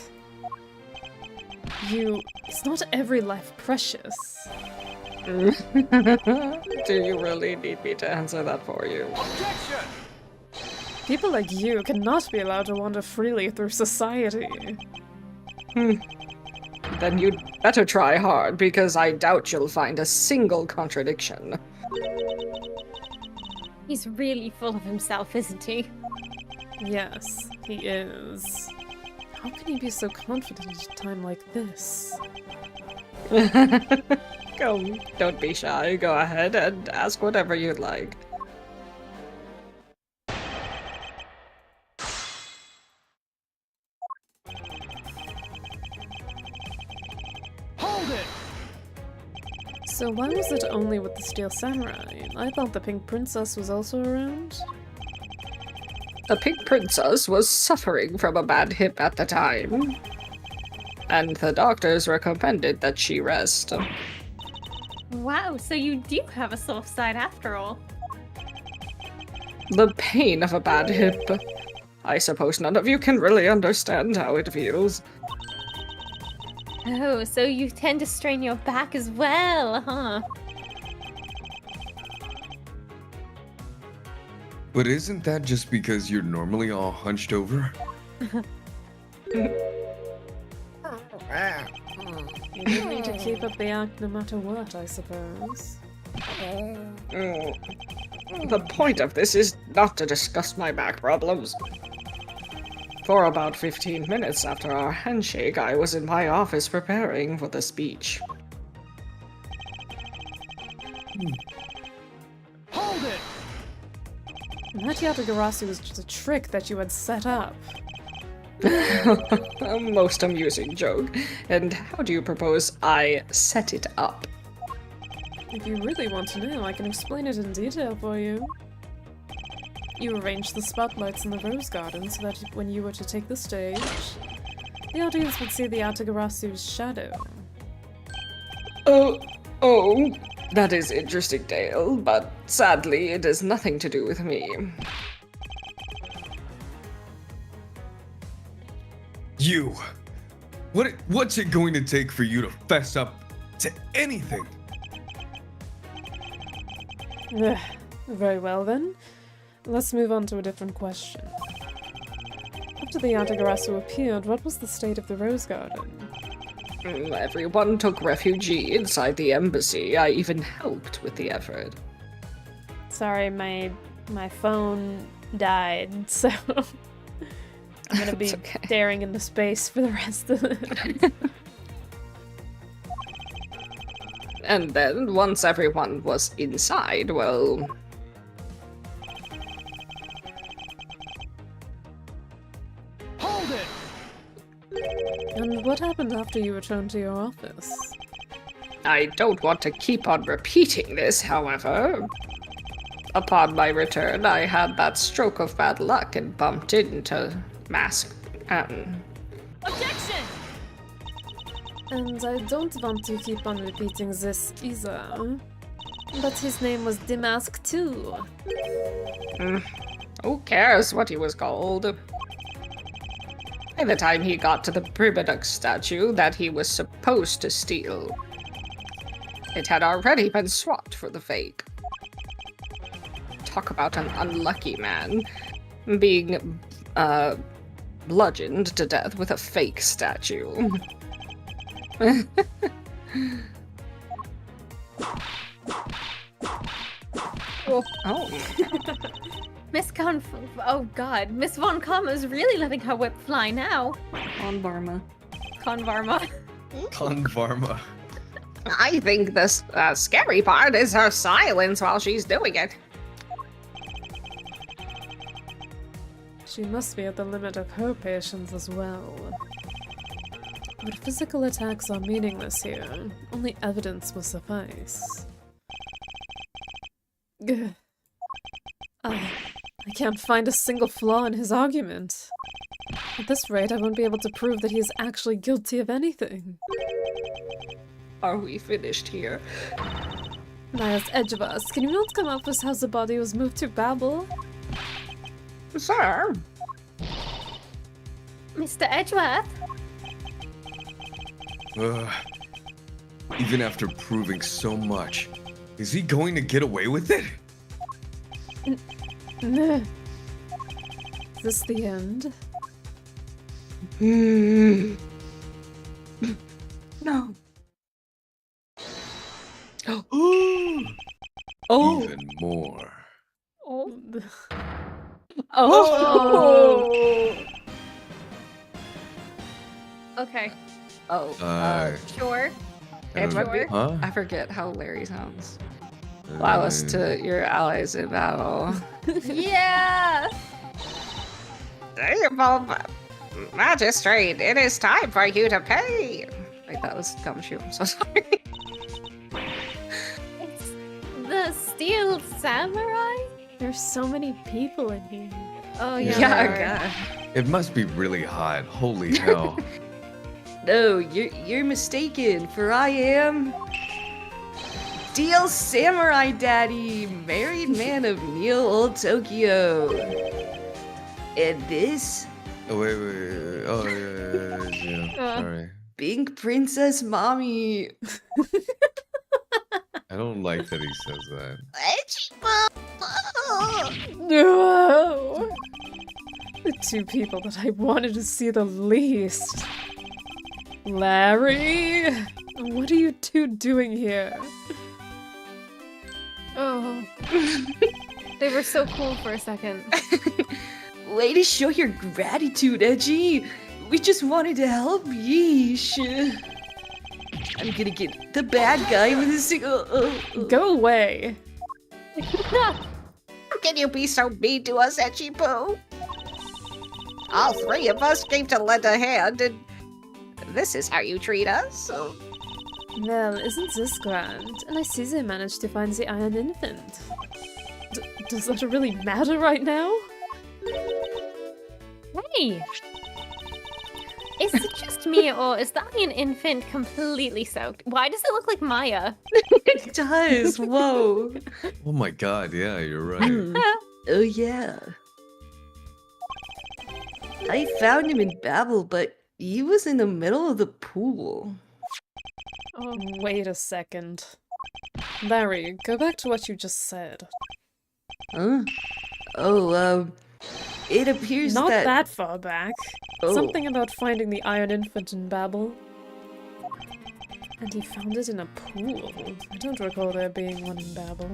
[SPEAKER 1] it's not every life precious.
[SPEAKER 2] Do you really need me to answer that for you?
[SPEAKER 6] Objection!
[SPEAKER 1] People like you cannot be allowed to wander freely through society.
[SPEAKER 2] Then you'd better try hard, because I doubt you'll find a single contradiction.
[SPEAKER 4] He's really full of himself, isn't he?
[SPEAKER 1] Yes, he is. How can he be so confident at a time like this?
[SPEAKER 2] Come, don't be shy. Go ahead and ask whatever you'd like.
[SPEAKER 6] Hold it!
[SPEAKER 1] So why was it only with the Steel Samurai? I thought the Pink Princess was also around?
[SPEAKER 2] The Pink Princess was suffering from a bad hip at the time, and the doctors recommended that she rest.
[SPEAKER 4] Wow, so you do have a soft side after all.
[SPEAKER 2] The pain of a bad hip. I suppose none of you can really understand how it feels.
[SPEAKER 4] Oh, so you tend to strain your back as well, huh?
[SPEAKER 3] But isn't that just because you're normally all hunched over?
[SPEAKER 1] You do need to keep up the act no matter what, I suppose.
[SPEAKER 2] The point of this is not to discuss my back problems. For about 15 minutes after our handshake, I was in my office preparing for the speech.
[SPEAKER 6] Hold it!
[SPEAKER 1] That Yatagarasu was just a trick that you had set up.
[SPEAKER 2] A most amusing joke. And how do you propose I set it up?
[SPEAKER 1] If you really want to know, I can explain it in detail for you. You arranged the spotlights in the Rose Garden so that when you were to take the stage, the audience would see the Yatagarasu's shadow.
[SPEAKER 2] Oh, that is interesting, Dale, but sadly it has nothing to do with me.
[SPEAKER 3] You! What's it going to take for you to fess up to anything?
[SPEAKER 1] Very well then. Let's move on to a different question. After the Yatagarasu appeared, what was the state of the Rose Garden?
[SPEAKER 2] Everyone took refuge inside the embassy. I even helped with the effort.
[SPEAKER 1] Sorry, my phone died, so I'm gonna be
[SPEAKER 2] okay.
[SPEAKER 1] staring into space for the rest of it.
[SPEAKER 2] And then, once everyone was inside, well...
[SPEAKER 6] Hold it!
[SPEAKER 1] And what happened after you returned to your office?
[SPEAKER 2] I don't want to keep on repeating this, however. Upon my return, I had that stroke of bad luck and bumped into Mask.
[SPEAKER 4] Objection!
[SPEAKER 1] And I don't want to keep on repeating this either. But his name was Damask too.
[SPEAKER 2] Who cares what he was called? By the time he got to the Primiduck statue that he was supposed to steal, it had already been swapped for the fake. Talk about an unlucky man being bludgeoned to death with a fake statue. Oh.
[SPEAKER 4] Oh god, Miss Von Karma's really letting her whip fly now.
[SPEAKER 2] On Varma.
[SPEAKER 4] Convarma.
[SPEAKER 3] Convarma.
[SPEAKER 2] I think the scary part is her silence while she's doing it.
[SPEAKER 1] She must be at the limit of her patience as well. But physical attacks are meaningless here. Only evidence will suffice. Gah. I can't find a single flaw in his argument. At this rate, I won't be able to prove that he is actually guilty of anything.
[SPEAKER 2] Are we finished here?
[SPEAKER 1] Miles Edgeworth, can you not come up with how the body was moved to Babel?
[SPEAKER 2] Sir?
[SPEAKER 4] Mr. Edgeworth?
[SPEAKER 3] Even after proving so much, is he going to get away with it?
[SPEAKER 1] Is this the end?
[SPEAKER 2] No.
[SPEAKER 3] Oh. Even more.
[SPEAKER 4] Oh.
[SPEAKER 2] Oh.
[SPEAKER 4] Okay,
[SPEAKER 2] Oh.
[SPEAKER 4] sure.
[SPEAKER 2] Sure.
[SPEAKER 3] Huh?
[SPEAKER 2] I forget how Larry sounds. Allow us to your allies in battle.
[SPEAKER 4] Yeah!
[SPEAKER 2] Magistrate, it is time for you to pay. Wait, that was Gumshoe. I'm so sorry.
[SPEAKER 4] It's the Steel Samurai?
[SPEAKER 1] There's so many people in here.
[SPEAKER 4] Oh, yeah.
[SPEAKER 2] Yeah, God.
[SPEAKER 3] It must be really hot. Holy hell.
[SPEAKER 2] No, you're mistaken, for I am Steel Samurai Daddy, married man of Neo Old Tokyo. And this,
[SPEAKER 3] Oh, wait. Oh, yeah. Sorry.
[SPEAKER 2] Pink Princess Mommy.
[SPEAKER 3] I don't like that he says that.
[SPEAKER 1] No! The two people that I wanted to see the least. Larry! What are you two doing here?
[SPEAKER 4] Oh. They were so cool for a second.
[SPEAKER 2] Way to show your gratitude, Edgy. We just wanted to help Yeesh. I'm gonna get the bad guy with his
[SPEAKER 1] Go away.
[SPEAKER 2] Can you be so mean to us, Edgy Boo? All three of us came to lend a hand, and this is how you treat us?
[SPEAKER 1] Well, isn't this grand? And I see they managed to find the Iron Infant. Does that really matter right now?
[SPEAKER 4] Hey! Is it just me, or is the Iron Infant completely soaked? Why does it look like Maya?
[SPEAKER 2] It does, whoa.
[SPEAKER 3] Oh my god, yeah, you're right.
[SPEAKER 2] Oh yeah. I found him in Babel, but he was in the middle of the pool.
[SPEAKER 1] Oh, wait a second. Larry, go back to what you just said.
[SPEAKER 2] Huh? Oh, it appears
[SPEAKER 1] Not
[SPEAKER 2] that...
[SPEAKER 1] that far back.
[SPEAKER 2] Oh.
[SPEAKER 1] Something about finding the Iron Infant in Babel. And he found it in a pool. I don't recall there being one in Babel.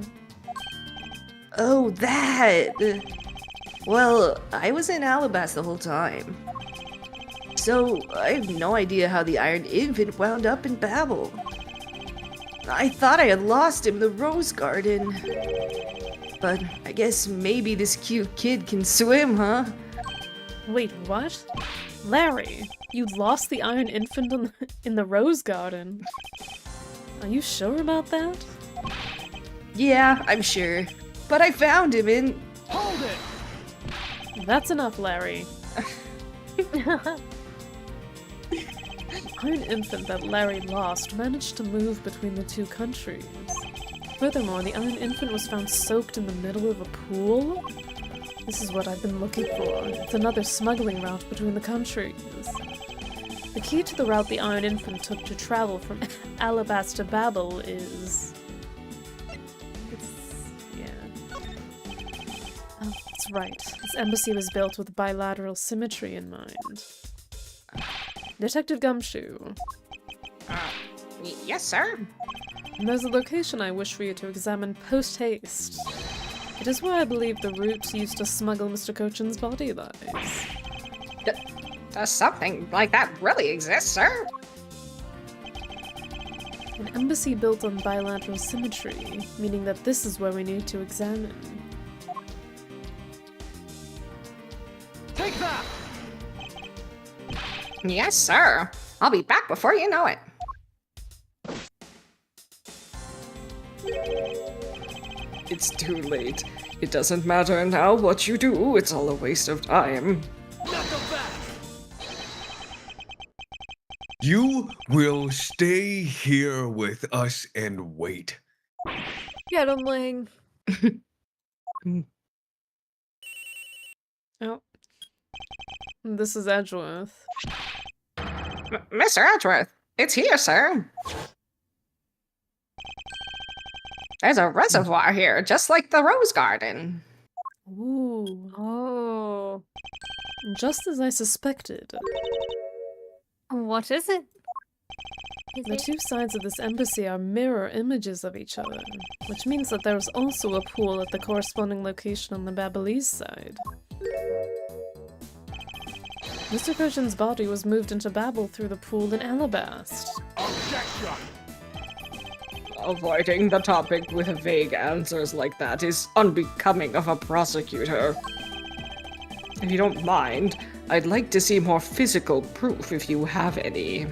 [SPEAKER 2] Oh, that! Well, I was in Alabas the whole time. So, I have no idea how the Iron Infant wound up in Babel. I thought I had lost him in the Rose Garden. But I guess maybe this cute kid can swim, huh?
[SPEAKER 1] Wait, what? Larry, you lost the Iron Infant in the Rose Garden. Are you sure about that?
[SPEAKER 2] Yeah, I'm sure. But I found him in...
[SPEAKER 6] Hold it!
[SPEAKER 1] That's enough, Larry. The Iron Infant that Larry lost managed to move between the two countries. Furthermore, the Iron Infant was found soaked in the middle of a pool? This is what I've been looking for. It's another smuggling route between the countries. The key to the route the Iron Infant took to travel from Alabas to Babel is... yeah. That's right. This embassy was built with bilateral symmetry in mind. Detective Gumshoe,
[SPEAKER 2] Yes, sir.
[SPEAKER 1] there's a location I wish for you to examine post-haste. It is where I believe the route used to smuggle Mr. Cochin's body lies.
[SPEAKER 2] Does something like that really exist, sir?
[SPEAKER 1] An embassy built on bilateral symmetry, meaning that this is where we need to examine.
[SPEAKER 6] Take that!
[SPEAKER 2] Yes, sir. I'll be back before you know it. It's too late. It doesn't matter now what you do, it's all a waste of time.
[SPEAKER 6] Knock him back!
[SPEAKER 3] You will stay here with us and wait.
[SPEAKER 4] Get him, Ling.
[SPEAKER 1] Oh. This is Edgeworth.
[SPEAKER 2] Mr. Edgeworth, it's here, sir. There's a reservoir here, just like the rose garden.
[SPEAKER 1] Ooh.
[SPEAKER 4] Oh.
[SPEAKER 1] Just as I suspected.
[SPEAKER 4] What is it?
[SPEAKER 1] The two sides of this embassy are mirror images of each other, which means that there is also a pool at the corresponding location on the Babalese side. Mr. Cochin's body was moved into Babel through the pool in Alabast.
[SPEAKER 6] Objection!
[SPEAKER 2] Avoiding the topic with vague answers like that is unbecoming of a prosecutor. If you don't mind, I'd like to see more physical proof if you have any.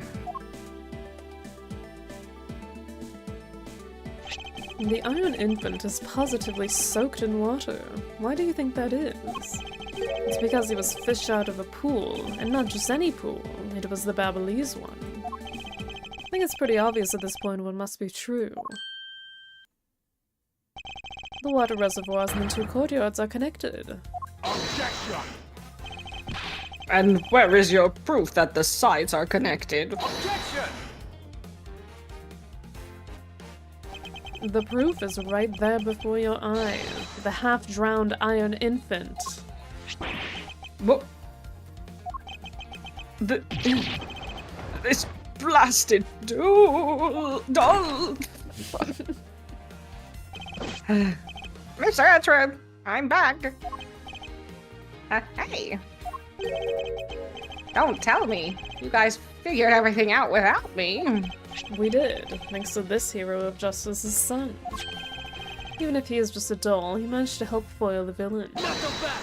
[SPEAKER 1] The Iron Infant is positively soaked in water. Why do you think that is? It's because he was fished out of a pool, and not just any pool. It was the Babalese one. I think it's pretty obvious at this point what must be true. The water reservoirs and the two courtyards are connected.
[SPEAKER 6] Objection!
[SPEAKER 2] And where is your proof that the sides are connected?
[SPEAKER 6] Objection!
[SPEAKER 1] The proof is right there before your eyes. The half-drowned Iron Infant.
[SPEAKER 2] What? This blasted doll. Mr. Edgeworth, I'm back. Hey. Don't tell me. You guys figured everything out without me.
[SPEAKER 1] We did, thanks to this hero of justice's son. Even if he is just a doll, he managed to help foil the villain.
[SPEAKER 6] Knock him back!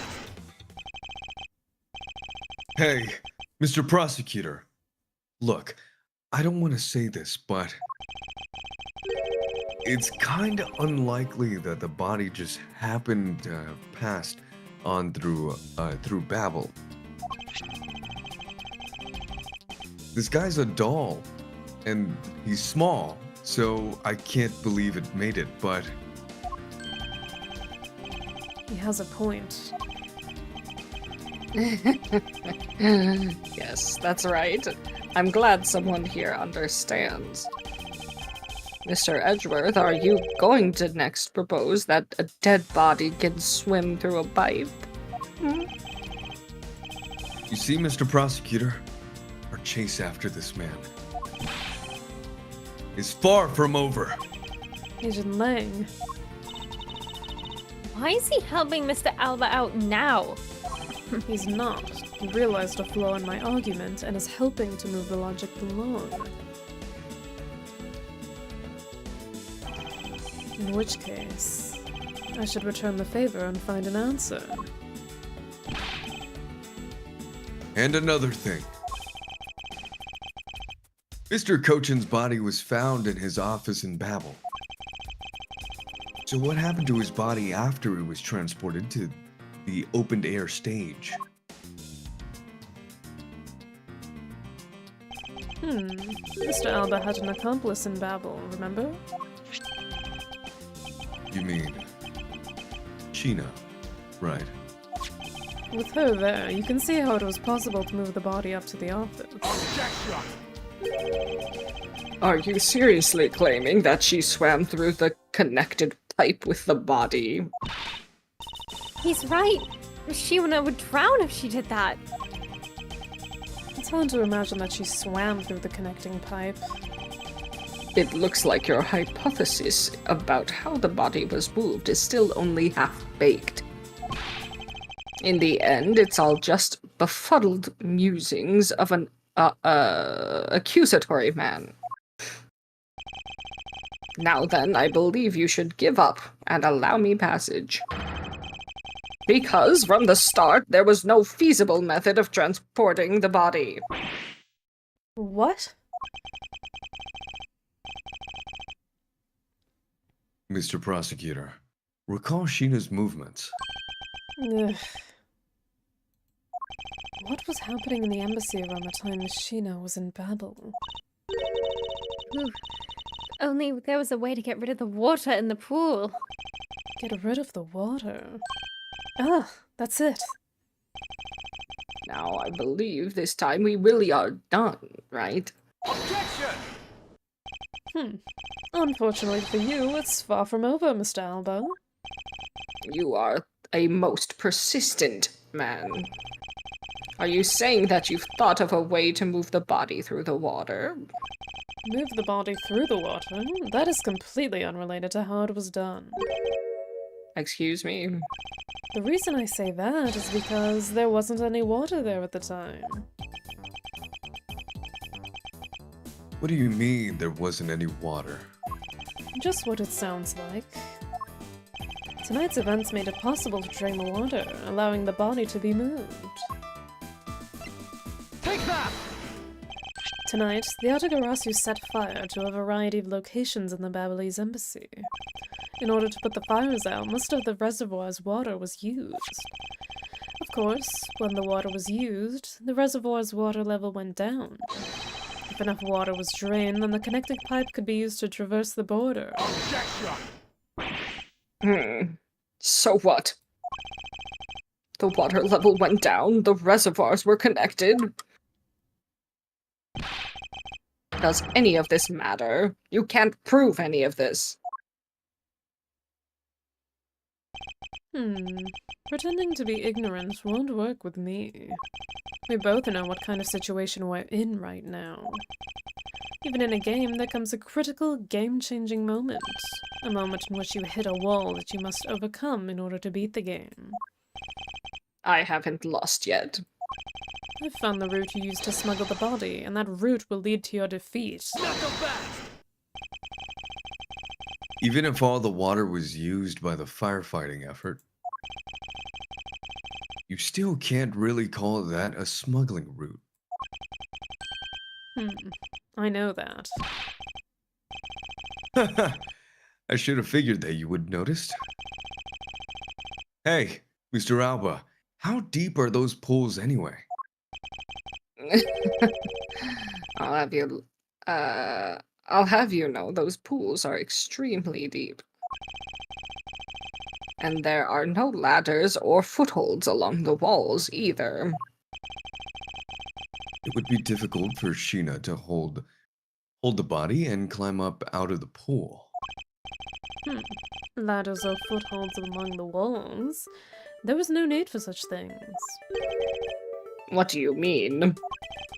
[SPEAKER 3] Hey, Mr. Prosecutor. Look, I don't want to say this, but it's kind of unlikely that the body just happened to have passed on through Babel. This guy's a doll, and he's small, so I can't believe it made it, but
[SPEAKER 1] He has a point.
[SPEAKER 2] Yes, that's right. I'm glad someone here understands. Mr. Edgeworth, are you going to next propose that a dead body can swim through a pipe?
[SPEAKER 3] you see, Mr. Prosecutor, our chase after this man is far from over.
[SPEAKER 1] Agent Lang.
[SPEAKER 4] Why is he helping Mr. Alba out now?
[SPEAKER 1] He's not. He realized a flaw in my argument and is helping to move the logic along. In which case, I should return the favor and find an answer.
[SPEAKER 3] And another thing. Mr. Cochin's body was found in his office in Babel. So what happened to his body after it was transported to the open-air stage?
[SPEAKER 1] Mr. Alba had an accomplice in Babel, remember?
[SPEAKER 3] You mean Sheena, right?
[SPEAKER 1] With her there, you can see how it was possible to move the body up to the office.
[SPEAKER 6] Objection!
[SPEAKER 2] Are you seriously claiming that she swam through the connected pipe with the body?
[SPEAKER 4] He's right. Shiona would drown if she did that.
[SPEAKER 1] It's hard to imagine that she swam through the connecting pipe.
[SPEAKER 2] It looks like your hypothesis about how the body was moved is still only half-baked. In the end, it's all just befuddled musings of an accusatory man. Now then, I believe you should give up and allow me passage. Because, from the start, there was no feasible method of transporting the body.
[SPEAKER 1] What?
[SPEAKER 3] Mr. Prosecutor, recall Sheena's movements.
[SPEAKER 1] Ugh. What was happening in the embassy around the time Sheena was in Babel?
[SPEAKER 4] Ooh. Only there was a way to get rid of the water in the pool.
[SPEAKER 1] Get rid of the water. Ah, that's it.
[SPEAKER 2] Now, I believe this time we really are done, right?
[SPEAKER 6] Objection!
[SPEAKER 1] Unfortunately for you, it's far from over, Mr. Alba.
[SPEAKER 2] You are a most persistent man. Are you saying that you've thought of a way to move the body through the water?
[SPEAKER 1] Move the body through the water? That is completely unrelated to how it was done.
[SPEAKER 2] Excuse me?
[SPEAKER 1] The reason I say that is because there wasn't any water there at the time.
[SPEAKER 3] What do you mean there wasn't any water?
[SPEAKER 1] Just what it sounds like. Tonight's events made it possible to drain the water, allowing the body to be moved.
[SPEAKER 6] Take that!
[SPEAKER 1] Tonight, the Atagarasu set fire to a variety of locations in the Babalese embassy. In order to put the fires out, most of the reservoir's water was used. Of course, when the water was used, the reservoir's water level went down. If enough water was drained, then the connecting pipe could be used to traverse the border.
[SPEAKER 6] Objection!
[SPEAKER 2] So what? The water level went down, the reservoirs were connected. Does any of this matter? You can't prove any of this.
[SPEAKER 1] Pretending to be ignorant won't work with me. We both know what kind of situation we're in right now. Even in a game, there comes a critical, game-changing moment. A moment in which you hit a wall that you must overcome in order to beat the game.
[SPEAKER 2] I haven't lost yet.
[SPEAKER 1] I've found the route you used to smuggle the body, and that route will lead to your defeat.
[SPEAKER 6] Knuckle back!
[SPEAKER 3] Even if all the water was used by the firefighting effort, you still can't really call that a smuggling route.
[SPEAKER 1] I know that.
[SPEAKER 3] I should have figured that you would noticed. Hey, Mr. Alba, how deep are those pools anyway?
[SPEAKER 2] I'll have you know those pools are extremely deep. And there are no ladders or footholds along the walls either.
[SPEAKER 3] It would be difficult for Sheena to hold the body and climb up out of the pool.
[SPEAKER 1] Ladders or footholds along the walls? There was no need for such things.
[SPEAKER 2] What do you mean?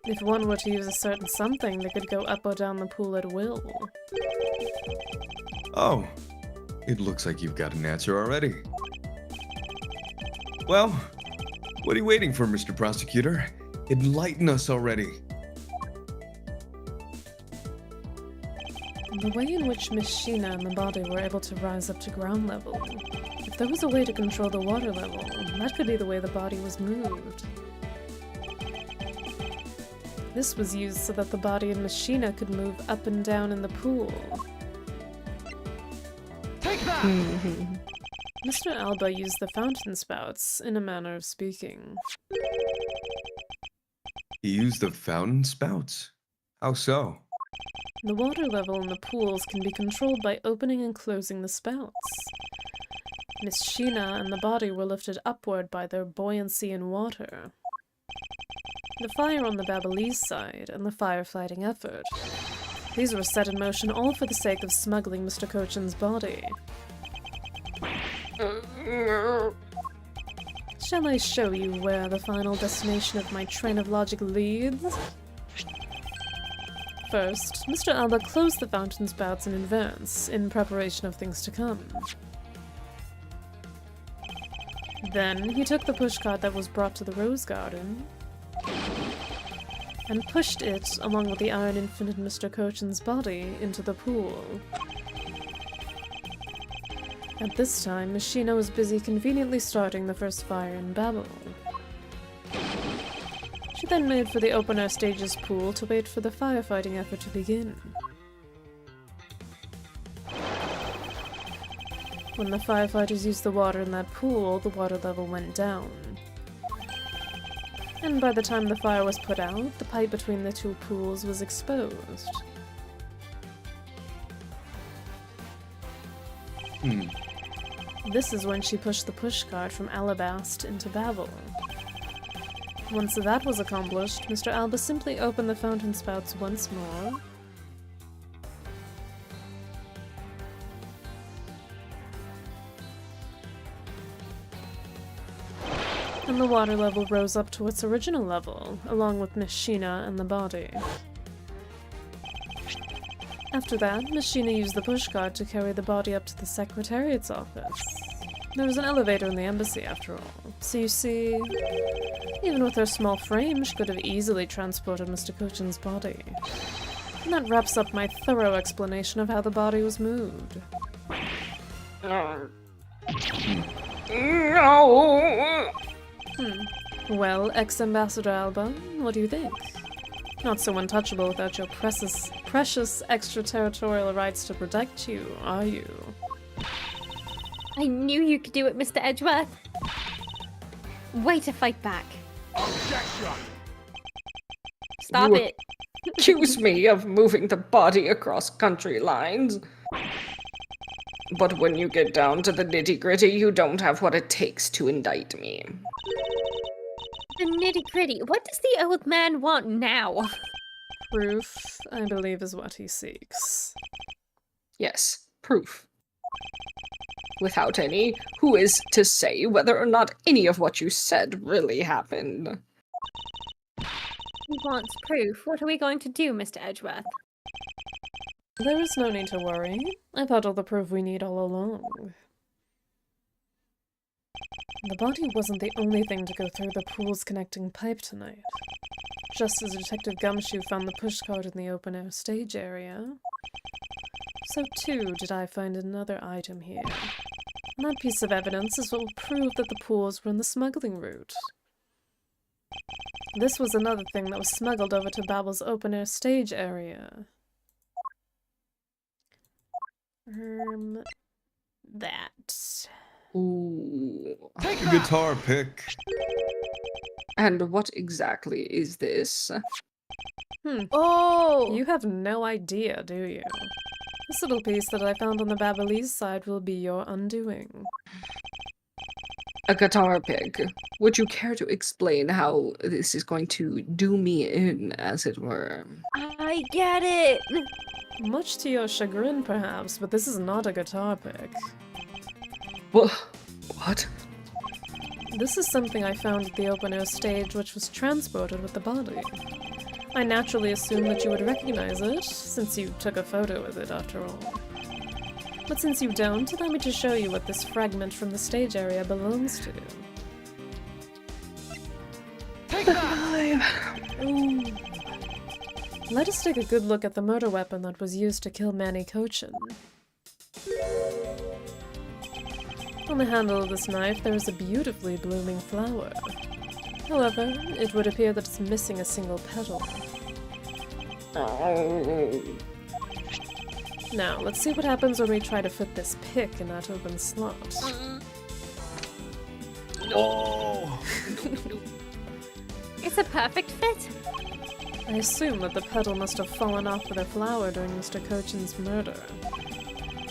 [SPEAKER 1] If one were to use a certain something, they could go up or down the pool at will.
[SPEAKER 3] Oh, it looks like you've got an answer already. Well, what are you waiting for, Mr. Prosecutor? Enlighten us already.
[SPEAKER 1] The way in which Miss Sheena and the body were able to rise up to ground level. If there was a way to control the water level, that could be the way the body was moved. This was used so that the body of Miss Sheena could move up and down in the pool.
[SPEAKER 6] Take that!
[SPEAKER 1] Mr. Alba used the fountain spouts, in a manner of speaking.
[SPEAKER 3] He used the fountain spouts? How so?
[SPEAKER 1] The water level in the pools can be controlled by opening and closing the spouts. Miss Sheena and the body were lifted upward by their buoyancy in water. The fire on the Babalese side and the firefighting effort. These were set in motion all for the sake of smuggling Mr. Cochin's body. Shall I show you where the final destination of my train of logic leads? First, Mr. Alba closed the fountain spouts in advance, in preparation of things to come. Then, he took the pushcart that was brought to the rose garden and pushed it, along with the Iron Infinite Mr. Cochin's body, into the pool. At this time, Machina was busy conveniently starting the first fire in Babel. She then made for the open-air stage's pool to wait for the firefighting effort to begin. When the firefighters used the water in that pool, the water level went down. And by the time the fire was put out, the pipe between the two pools was exposed. This is when she pushed the pushcart from Alabast into Babel. Once that was accomplished, Mr. Alba simply opened the fountain spouts once more, and the water level rose up to its original level, along with Miss Sheena and the body. After that, Miss Sheena used the pushcart to carry the body up to the Secretariat's office. There was an elevator in the embassy, after all, so you see, even with her small frame, she could have easily transported Mr. Cochin's body. And that wraps up my thorough explanation of how the body was moved.
[SPEAKER 2] No.
[SPEAKER 1] Well, ex-Ambassador Alba, what do you think? Not so untouchable without your precious extraterritorial rights to protect you, are you?
[SPEAKER 4] I knew you could do it, Mr. Edgeworth. Way to fight back.
[SPEAKER 6] Objection!
[SPEAKER 4] Stop
[SPEAKER 2] You
[SPEAKER 4] it.
[SPEAKER 2] Accuse me of moving the body across country lines. But when you get down to the nitty-gritty, you don't have what it takes to indict me.
[SPEAKER 4] The nitty-gritty. What does the old man want now?
[SPEAKER 1] Proof, I believe, is what he seeks.
[SPEAKER 2] Yes, proof. Without any, who is to say whether or not any of what you said really happened?
[SPEAKER 4] He wants proof. What are we going to do, Mr. Edgeworth?
[SPEAKER 1] There is no need to worry. I've had all the proof we need all along. The body wasn't the only thing to go through the pool's connecting pipe tonight. Just as Detective Gumshoe found the pushcart in the open-air stage area, so too did I find another item here. And that piece of evidence is what will prove that the pools were in the smuggling route. This was another thing that was smuggled over to Babel's open-air stage area. That.
[SPEAKER 2] Ooh.
[SPEAKER 6] Take
[SPEAKER 3] A
[SPEAKER 6] that!
[SPEAKER 3] guitar pick.
[SPEAKER 2] And what exactly is this?
[SPEAKER 4] Oh!
[SPEAKER 1] You have no idea, do you? This little piece that I found on the Babelese side will be your undoing.
[SPEAKER 2] A guitar pick. Would you care to explain how this is going to do me in, as it were?
[SPEAKER 4] I get it!
[SPEAKER 1] Much to your chagrin, perhaps, but this is not a guitar pick.
[SPEAKER 2] What?
[SPEAKER 1] This is something I found at the open-air stage, which was transported with the body. I naturally assumed that you would recognize it, since you took a photo with it, after all. But since you don't, allow me to show you what this fragment from the stage area belongs to.
[SPEAKER 6] Take that!
[SPEAKER 1] Let us take a good look at the murder weapon that was used to kill Manny Cochin. On the handle of this knife, there is a beautifully blooming flower. However, it would appear that it's missing a single petal. Now, let's see what happens when we try to fit this pick in that open slot.
[SPEAKER 3] No.
[SPEAKER 4] It's a perfect fit.
[SPEAKER 1] I assume that the petal must have fallen off of the flower during Mr. Cochin's murder.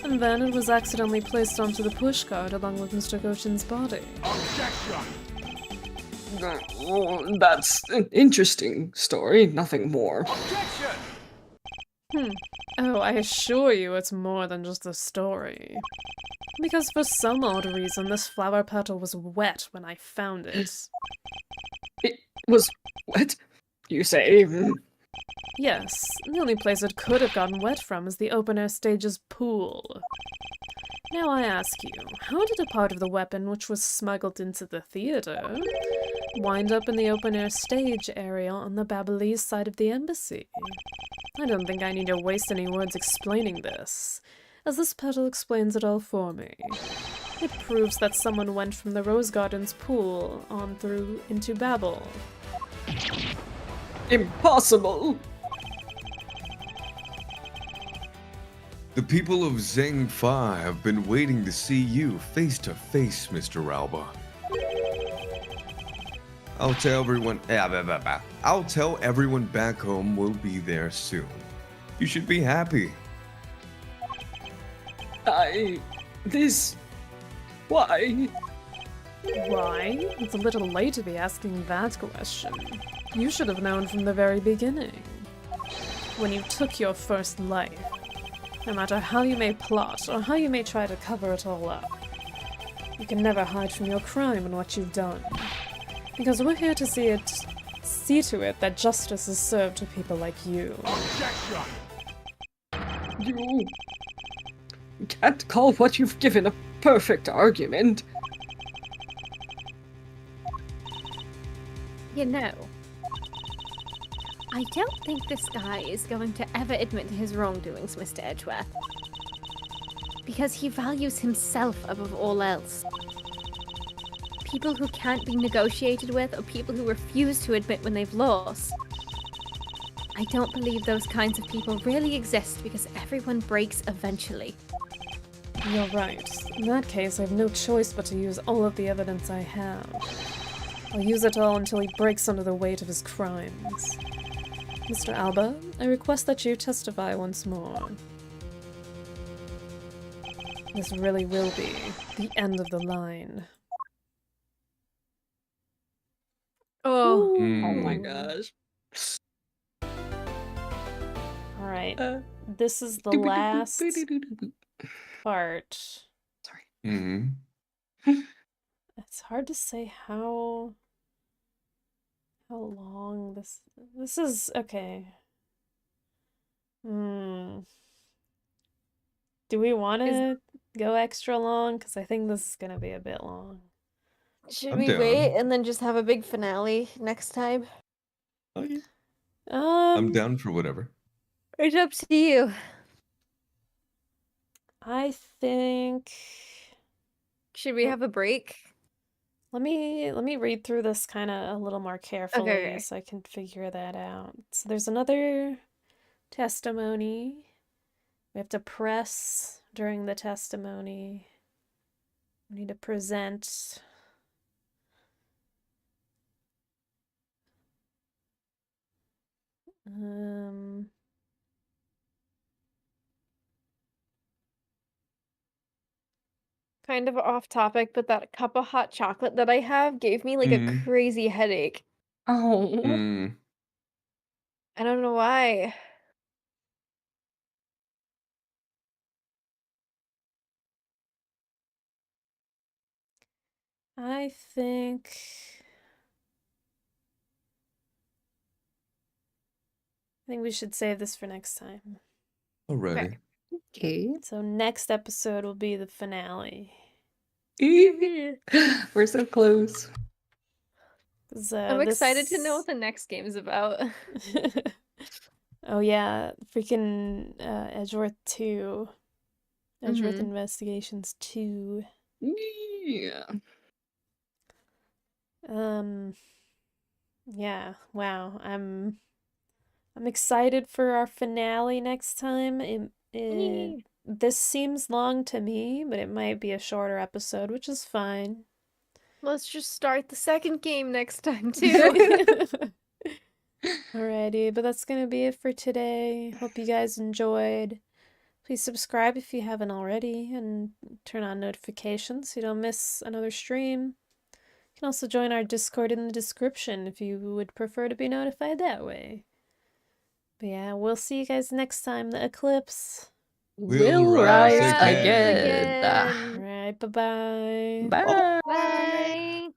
[SPEAKER 1] And then it was accidentally placed onto the pushcart along with Mr. Cochin's body.
[SPEAKER 6] Objection!
[SPEAKER 2] That's an interesting story, nothing more.
[SPEAKER 6] Objection!
[SPEAKER 1] Oh, I assure you it's more than just a story. Because for some odd reason, this flower petal was wet when I found it.
[SPEAKER 2] It was what? You say?
[SPEAKER 1] Yes, the only place it could have gotten wet from is the open-air stage's pool. Now I ask you, how did a part of the weapon which was smuggled into the theater wind up in the open-air stage area on the Babalese side of the embassy? I don't think I need to waste any words explaining this, as this petal explains it all for me. It proves that someone went from the Rose Garden's pool on through into Babel.
[SPEAKER 2] Impossible!
[SPEAKER 3] The people of Zhangfa have been waiting to see you face to face, Mr. Rauba. I'll tell everyone back home we'll be there soon. You should be happy.
[SPEAKER 2] Why?
[SPEAKER 1] Why? It's a little late to be asking that question. You should have known from the very beginning. When you took your first life, no matter how you may plot or how you may try to cover it all up, you can never hide from your crime and what you've done. Because we're here to see to it that justice is served to people like you.
[SPEAKER 6] Objection!
[SPEAKER 2] You can't call what you've given a perfect argument.
[SPEAKER 4] You know, I don't think this guy is going to ever admit to his wrongdoings, Mr. Edgeworth. Because he values himself above all else. People who can't be negotiated with, or people who refuse to admit when they've lost. I don't believe those kinds of people really exist because everyone breaks eventually.
[SPEAKER 1] You're right. In that case, I have no choice but to use all of the evidence I have. I'll use it all until he breaks under the weight of his crimes. Mr. Alba, I request that you testify once more. This really will be the end of the line.
[SPEAKER 4] Oh.
[SPEAKER 2] Oh my gosh.
[SPEAKER 1] Alright, this is the last part.
[SPEAKER 2] Sorry.
[SPEAKER 3] Mm-hmm.
[SPEAKER 1] It's hard to say how long this is. Okay. Do we want to go extra long? Because I think this is gonna be a bit long.
[SPEAKER 4] Should
[SPEAKER 3] I'm
[SPEAKER 4] we
[SPEAKER 3] down.
[SPEAKER 4] wait and then just have a big finale next time?
[SPEAKER 3] Oh, yeah. I'm
[SPEAKER 1] Um,
[SPEAKER 3] down for whatever.
[SPEAKER 4] It's up to you.
[SPEAKER 1] I think
[SPEAKER 4] Should we have a break?
[SPEAKER 1] let me read through this kind of a little more carefully
[SPEAKER 4] Okay.
[SPEAKER 1] so I can figure that out. So there's another testimony. We have to press during the testimony. We need to present.
[SPEAKER 4] Kind of off topic, but that cup of hot chocolate that I have gave me like a
[SPEAKER 3] Mhm.
[SPEAKER 4] crazy headache.
[SPEAKER 2] Oh.
[SPEAKER 3] Mm.
[SPEAKER 4] I don't know why.
[SPEAKER 1] I think we should save this for next time.
[SPEAKER 3] Alrighty.
[SPEAKER 2] Okay.
[SPEAKER 1] So next episode will be the finale.
[SPEAKER 2] We're so close.
[SPEAKER 1] 'Cause,
[SPEAKER 4] I'm excited to know
[SPEAKER 1] this-
[SPEAKER 4] what the next game is about.
[SPEAKER 1] Oh yeah, freaking Edgeworth 2. Edgeworth
[SPEAKER 4] Mhm.
[SPEAKER 1] Investigations 2.
[SPEAKER 2] Yeah.
[SPEAKER 1] Yeah, wow. I'm excited for our finale next time. This seems long to me, but it might be a shorter episode, which is fine.
[SPEAKER 4] Let's just start the second game next time too.
[SPEAKER 1] Alrighty, but that's gonna be it for today. Hope you guys enjoyed. Please subscribe if you haven't already, and turn on notifications so you don't miss another stream. You can also join our Discord in the description if you would prefer to be notified that way. But yeah, we'll see you guys next time. The Eclipse.
[SPEAKER 3] We'll
[SPEAKER 2] rise
[SPEAKER 3] rise
[SPEAKER 2] again.
[SPEAKER 4] again.
[SPEAKER 1] Alright. right, bye-bye.
[SPEAKER 2] Bye.
[SPEAKER 4] Bye.